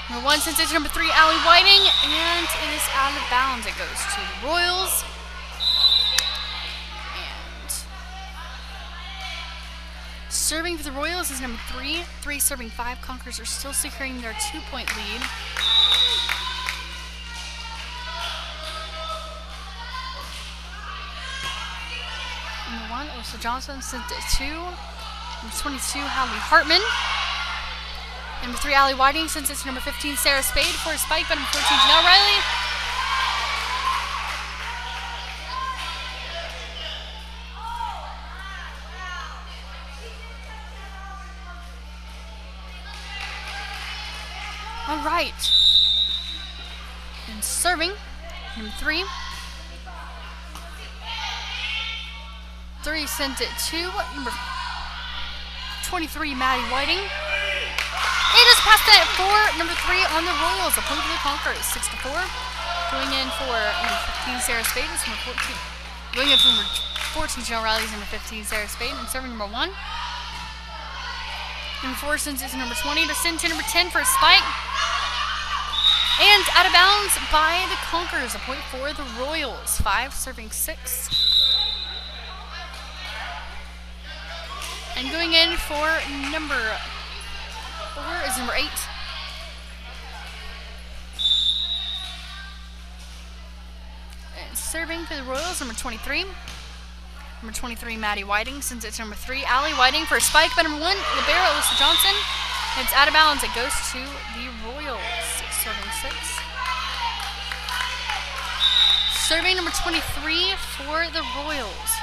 [SPEAKER 1] Number 1 sends it to number 3, Allie Whiting, and it is out of bounds. It goes to the Royals. And serving for the Royals is number 3. 3 serving 5. Conquerors are still securing their 2-point lead. Number 1, Alyssa Johnson sent it to number 22, Hallie Hartman. Number 3, Allie Whiting sends it to number 15, Sarah Spade for a spike by number 14, Janelle Riley. All right. And serving, number 3. 3 sent it to number 23, Maddie Whiting. It just passed that for number 3 on the Royals. A point for the Conquerors, 6-4. Going in for number 15, Sarah Spade. Is number 14. Going in for number 14, Janelle Riley. Is number 15, Sarah Spade. And serving number 1. Number 4 sends it to number 20 to send to number 10 for a spike. And out of bounds by the Conquerors. A point for the Royals. 5 serving 6. And And going in for number 4 is number 8. And serving for the Royals, number 23. Number 23, Maddie Whiting, sends it to number 3, Allie Whiting for a spike by number 1, libero Alyssa Johnson. And it's out of bounds. It goes to the Royals. Serving 6. Serving number 23 for the Royals.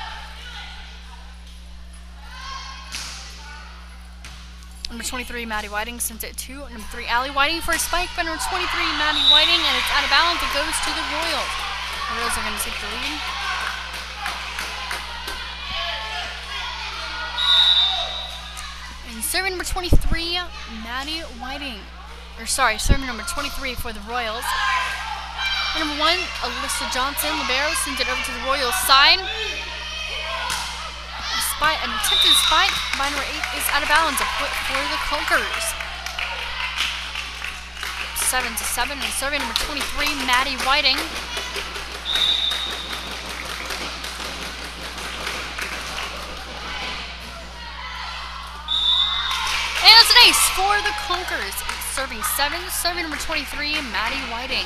[SPEAKER 1] Number 23, Maddie Whiting, sends it to number 3, Allie Whiting for a spike by number 23, Maddie Whiting, and it's out of bounds. It goes to the Royals. The Royals are going to take the lead. And serving number 23, Maddie Whiting. Serving number 23 for the Royals. And number 1, Alyssa Johnson, libero, sends it over to the Royals side. An attempted spike by number 8 is out of bounds. A point for the Conkers. 7-7, and serving number 23, Maddie Whiting. And it's an ace for the Conkers. Serving 7, serving number 23, Maddie Whiting.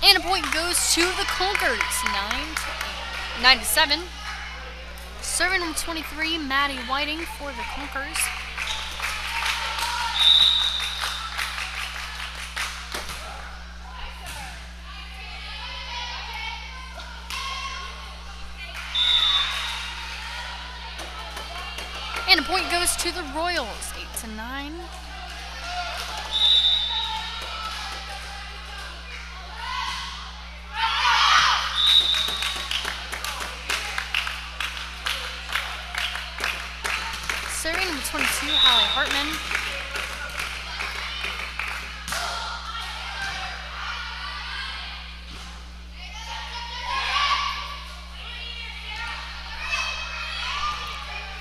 [SPEAKER 1] And a point goes to the Conkers. 9-7. Serving number 23, Maddie Whiting for the Conkers. And a point goes to the Royals. 8-9. Serving number 22, Hallie Hartman.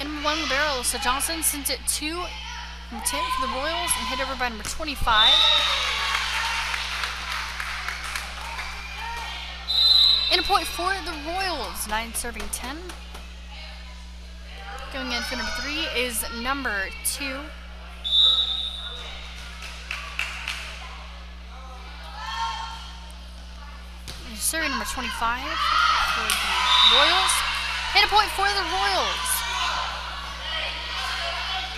[SPEAKER 1] And number 1, libero Alyssa Johnson, sends it to number 10 for the Royals and hit over by number 25. And a point for the Royals. 9 serving 10. Going in for number 3 is number 2. And serving number 25 for the Royals. And a point for the Royals.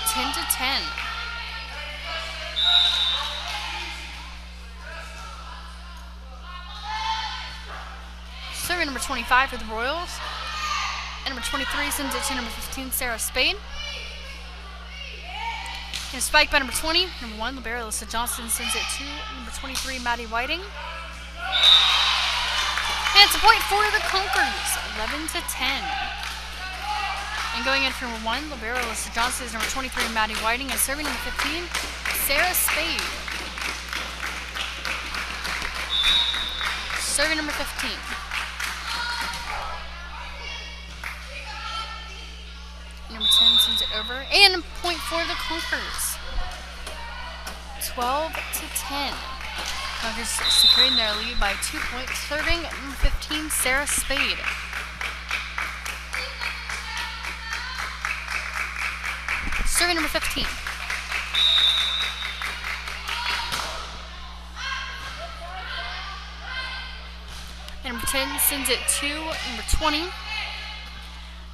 [SPEAKER 1] 10-10. Serving number 25 for the Royals. And number 23 sends it to number 15, Sarah Spade. And a spike by number 20. Number 1, libero Alyssa Johnson, sends it to number 23, Maddie Whiting. And it's a point for the Conkers. 11-10. And going in for number 1, libero Alyssa Johnson, is number 23, Maddie Whiting. And serving number 15, Sarah Spade. Serving number 15. Number 10 sends it over. And a point for the Conkers. 12-10. Conkers securing their lead by 2 points. Serving number 15, Sarah Spade. Serving number 15. And number 10 sends it to number 20.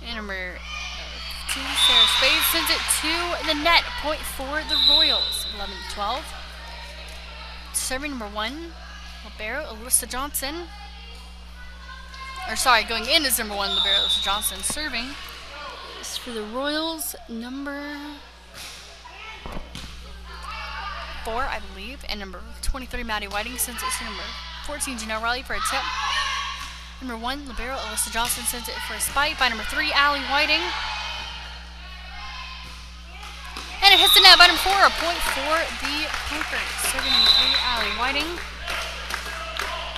[SPEAKER 1] And number Sarah Spade sends it to the net. Point for the Royals. 11-12. Serving number 1, libero Alyssa Johnson. Going in is number 1, libero Alyssa Johnson. Serving is for the Royals, number 4, I believe. And number 23, Maddie Whiting, sends it to number 14, Janelle Riley for a tip. Number 1, libero Alyssa Johnson, sends it for a spike by number 3, Allie Whiting. And it hits the net by number 4, a point for the Conkers. Serving number 3, Allie Whiting.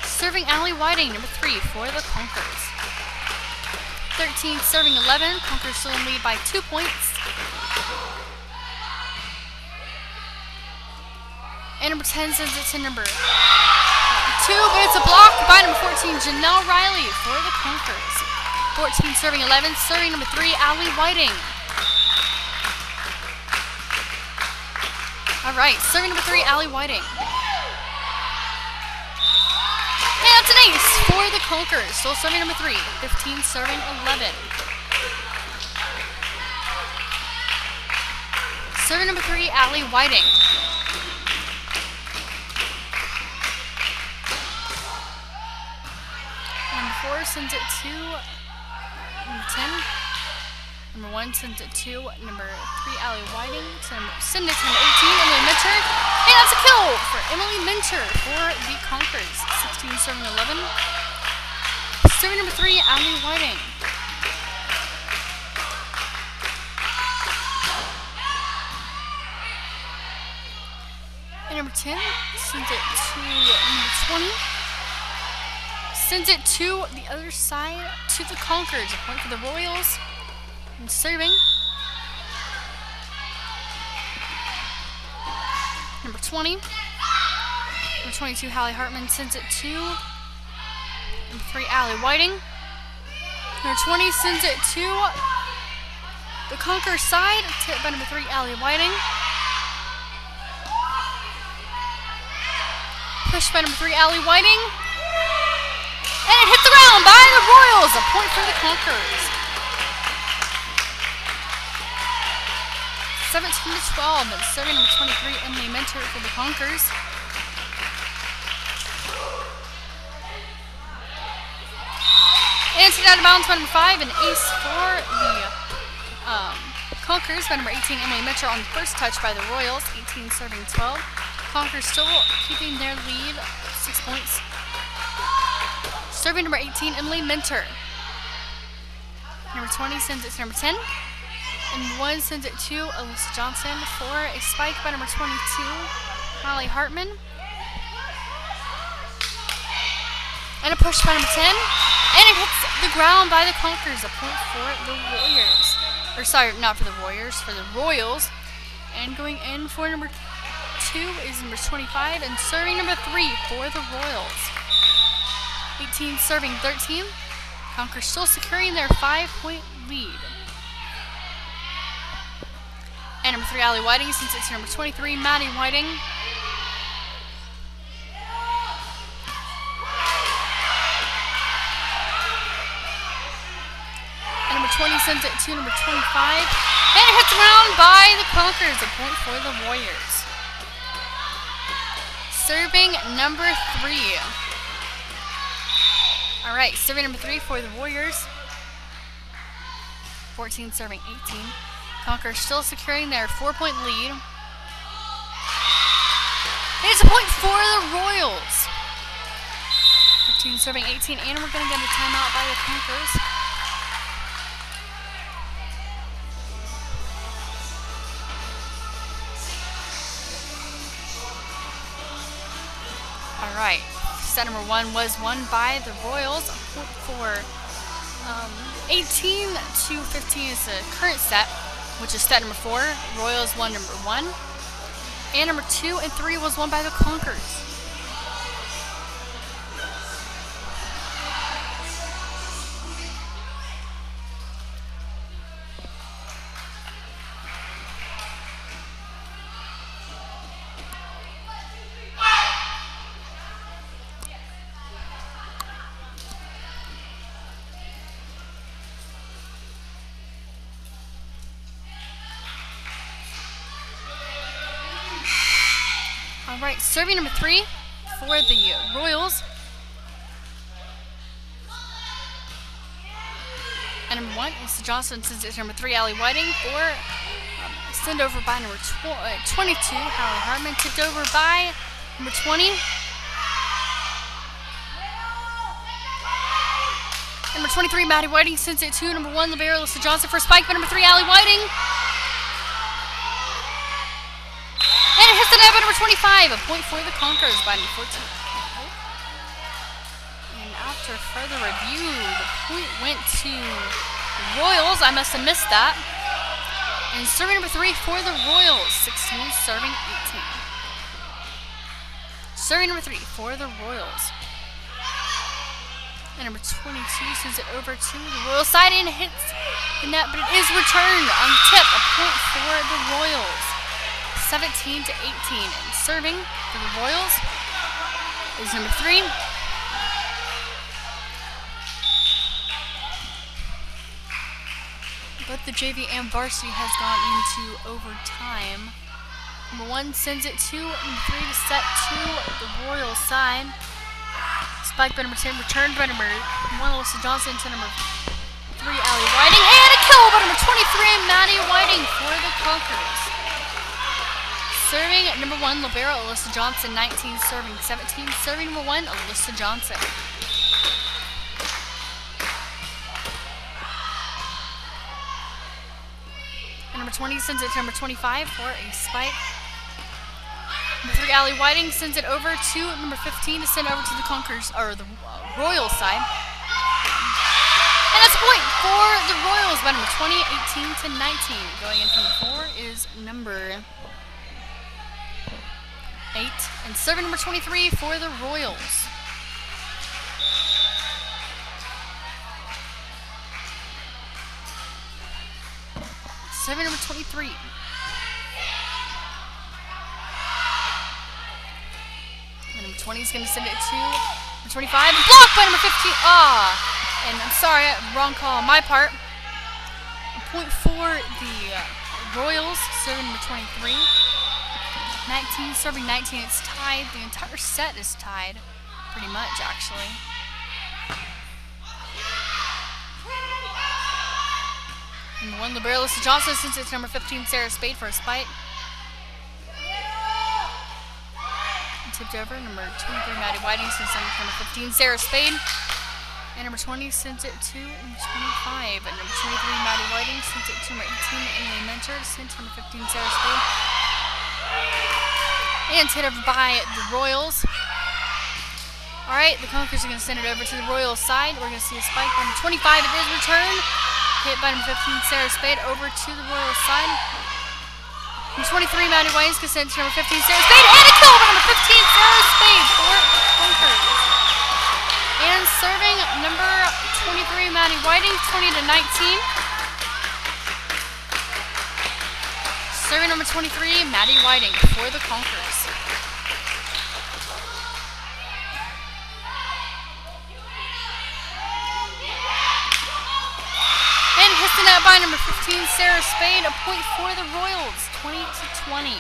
[SPEAKER 1] Serving Allie Whiting, number 3 for the Conkers. 13 serving 11. Conkers still in lead by 2 points. And number 10 sends it to number 2, but it's a block by number 14, Janelle Riley for the Conkers. 14 serving 11, serving number 3, Allie Whiting. All right, serving number 3, Allie Whiting. And that's an ace for the Conkers. Still serving number 3, 15 serving 11. Serving number 3, Allie Whiting. Number 4 sends it to number 10. Number 1 sends it to number 3, Allie Whiting. Send it to number 18, Emily Minter. And that's a kill for Emily Minter for the Conkers. 16 serving 11. Serving number 3, Allie Whiting. And number 10 sends it to number 20. Sends it to the other side to the Conkers. A point for the Royals. And serving number 20. Number 22, Hallie Hartman sends it to number 3, Allie Whiting. Number 20 sends it to the Conkers side. Tipped by number 3, Allie Whiting. Pushed by number 3, Allie Whiting. And it hits the ground by the Royals. A point for the Conkers. 17-12. And serving number 23, Emily Minter for the Conkers. And it's out of bounds by number 5. An ace for the Conkers by number 18, Emily Minter on the first touch by the Royals. 18 serving 12. Conkers still keeping their lead, 6 points. Serving number 18, Emily Minter. Number 20 sends it to number 10. And 1 sends it to Alyssa Johnson for a spike by number 22, Hallie Hartman. And a push by number 10. And it hits the ground by the Conkers. A point for the Warriors. Or sorry, not for the Warriors, for the Royals. And going in for number 2 is number 25, and serving number 3 for the Royals. 18 serving 13. Conkers still securing their 5-point lead. And number 3, Allie Whiting, since it's number 23, Maddie Whiting. And number 20 sends it to number 25. And it hits around by the Conkers. A point for the Warriors. Serving number 3. All right, serving number 3 for the Warriors. 14 serving 18. Conkers still securing their 4-point lead. It's a point for the Royals. 15 serving 18, and we're going to get a timeout by the Conkers. All right, set number 1 was won by the Royals. A point for 18-15 is the current set, which is set number 4. Royals won number 1. And number 2 and 3 was won by the Conkers. All right, serving number 3 for the Royals. And number 1 is Johnson, since it's number 3, Allie Whiting, for send over by number 22, Hallie Hartman, tipped over by number 20. Number 23, Maddie Whiting, sends it to number 1, Libero Alyssa Johnson, for a spike by number 3, Allie Whiting. And it hits the net by number 25, a point for the Conkers by number 14. And after further review, the point went to the Royals. I must have missed that. And serving number 3 for the Royals, 16 serving 18. Serving number 3 for the Royals. And number 22 sends it over to the Royal side and hits the net, but it is returned on the tip. A point for the Royals. 17 to 18. And serving for the Royals is number 3. Both the JV and varsity has gone into overtime. Number 1 sends it to number 3 to set to the Royal side. Spike by number 10, returned by number 1, Alyssa Johnson, to number 3, Allie Whiting, and a kill by number 23, Maddie Whiting for the Conquerors. Serving number 1, libero Alyssa Johnson, 19, serving 17. Serving number 1, Alyssa Johnson. And number 20 sends it to number 25 for a spike. Number 3, Allie Whiting sends it over to number 15 to send over to the Conquerors, or the Royals side. And that's a point for the Royals by number 20, 18 to 19. Going in from the 4 is number 8. And serving number 23 for the Royals. Serving number 23. And number 20 is going to send it to number 25. And blocked by number 15. And I'm sorry, wrong call on my part. A point for the Royals, serving number 23. 19, serving 19. It's tied. The entire set is tied. Pretty much, actually. And the 1, libero Alyssa Johnson sends it to number 15, Sarah Spade for a spike. And tipped over. Number 23, Maddie Whiting sends it to number 15, Sarah Spade. And number 20 sends it to number 25. And number 23, Maddie Whiting sends it to number 18, Emily Mentor. Sent to number 15, Sarah Spade. And hit over by the Royals. Alright, the Conquerors are going to send it over to the Royals side. We're going to see a spike by number 25. It is returned. Hit by number 15, Sarah Spade, over to the Royals side. Number 23, Maddie Whiting is going to send it to number 15, Sarah Spade. And a kill by number 15, Sarah Spade for the Conquerors. And serving number 23, Maddie Whiting, 20 to 19. Serving number 23, Maddie Whiting for the Conquerors. And hits the net by number 15, Sarah Spade. A point for the Royals, 20 to 20.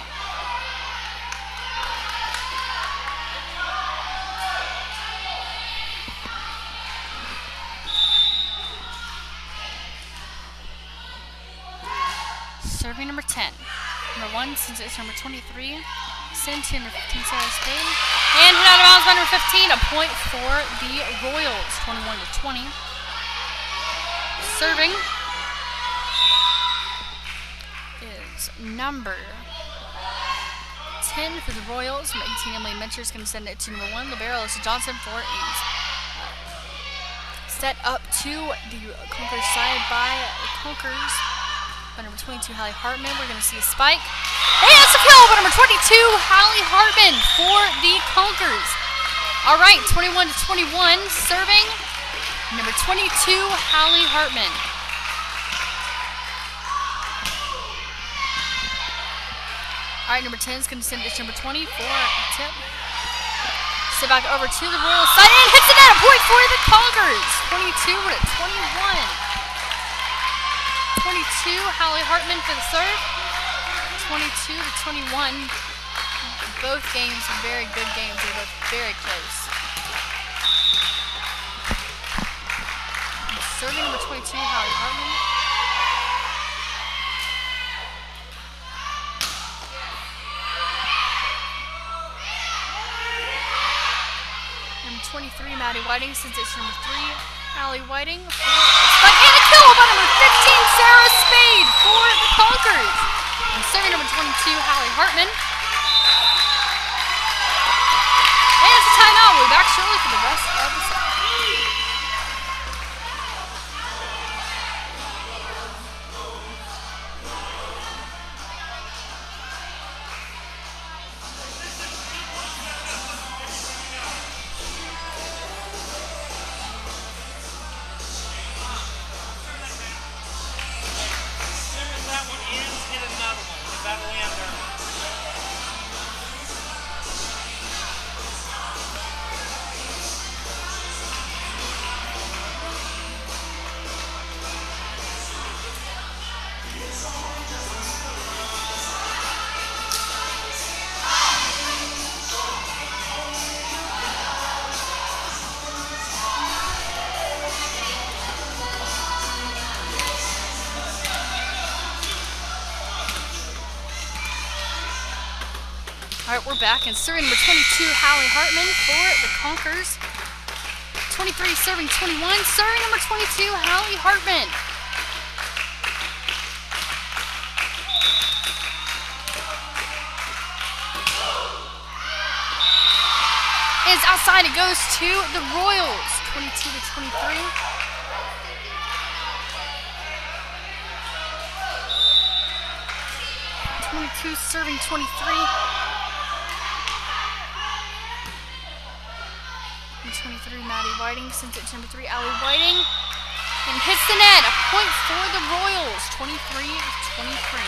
[SPEAKER 1] Serving number 10. Number 1, since it's number 23, sent to number 15, Sarah Spade. And hit out of bounds by number 15. A point for the Royals, 21 to 20. Serving is number 10 for the Royals. Number 18, Emily Mentor is going to send it to number 1, libero Alyssa Johnson for a set up to the Conquerors side by the Conquerors. By number 22, Hallie Hartman. We're going to see a spike. And it's a kill by number 22, Hallie Hartman for the Conquerors. All right, 21 to 21, serving number 22, Hallie Hartman. All right, number 10 is going to send it to number 20 for a tip. Sit back over to the Royal side and hits it at a point for the Conquerors. 22 to 21. 22, Hallie Hartman for the serve. 22 to 21. Both games are very good games. They're both very close. And serving number 22, Hallie Hartman. Number 23, Maddie Whiting, since it's number 3, Allie Whiting for a spike and a kill by number 15, Sarah Spade for the Conquerors. And serving number 22, Hallie Hartman. And it's a timeout. We'll be back shortly for the rest of the set. Alright, we're back, and serving number 22, Hallie Hartman for the Conkers. 23 serving 21, serving number 22, Hallie Hartman. It's outside, it goes to the Royals, 22 to 23. Serving 23. 23, Maddie Whiting sends it to number 3, Allie Whiting, and hits the net. A point for the Royals, 23-23.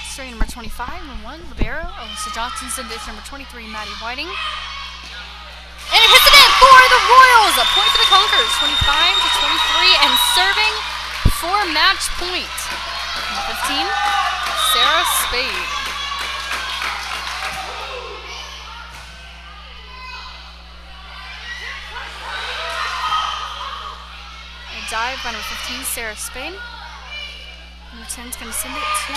[SPEAKER 1] Starting number 25, number 1, Libero. Alyssa Johnson sends it to number 23, Maddie Whiting. And it hits the net for the Royals. A point for the Conkers, 25 to 23, and serving for match point. Number 15, Sarah Spade. A dive by number 15, Sarah Spade. Number 10 is going to send it to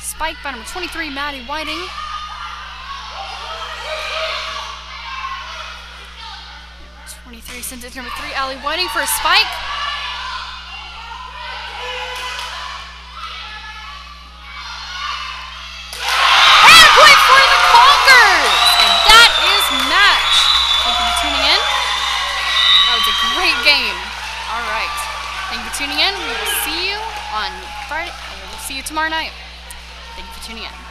[SPEAKER 1] spike by number 23, Maddie Whiting. 23 sends it to number 3, Allie Whiting for a spike. And a point for the Conkers! And that is match. Thank you for tuning in. That was a great game. All right. Thank you for tuning in. We will see you on Friday. And we will see you tomorrow night. Thank you for tuning in.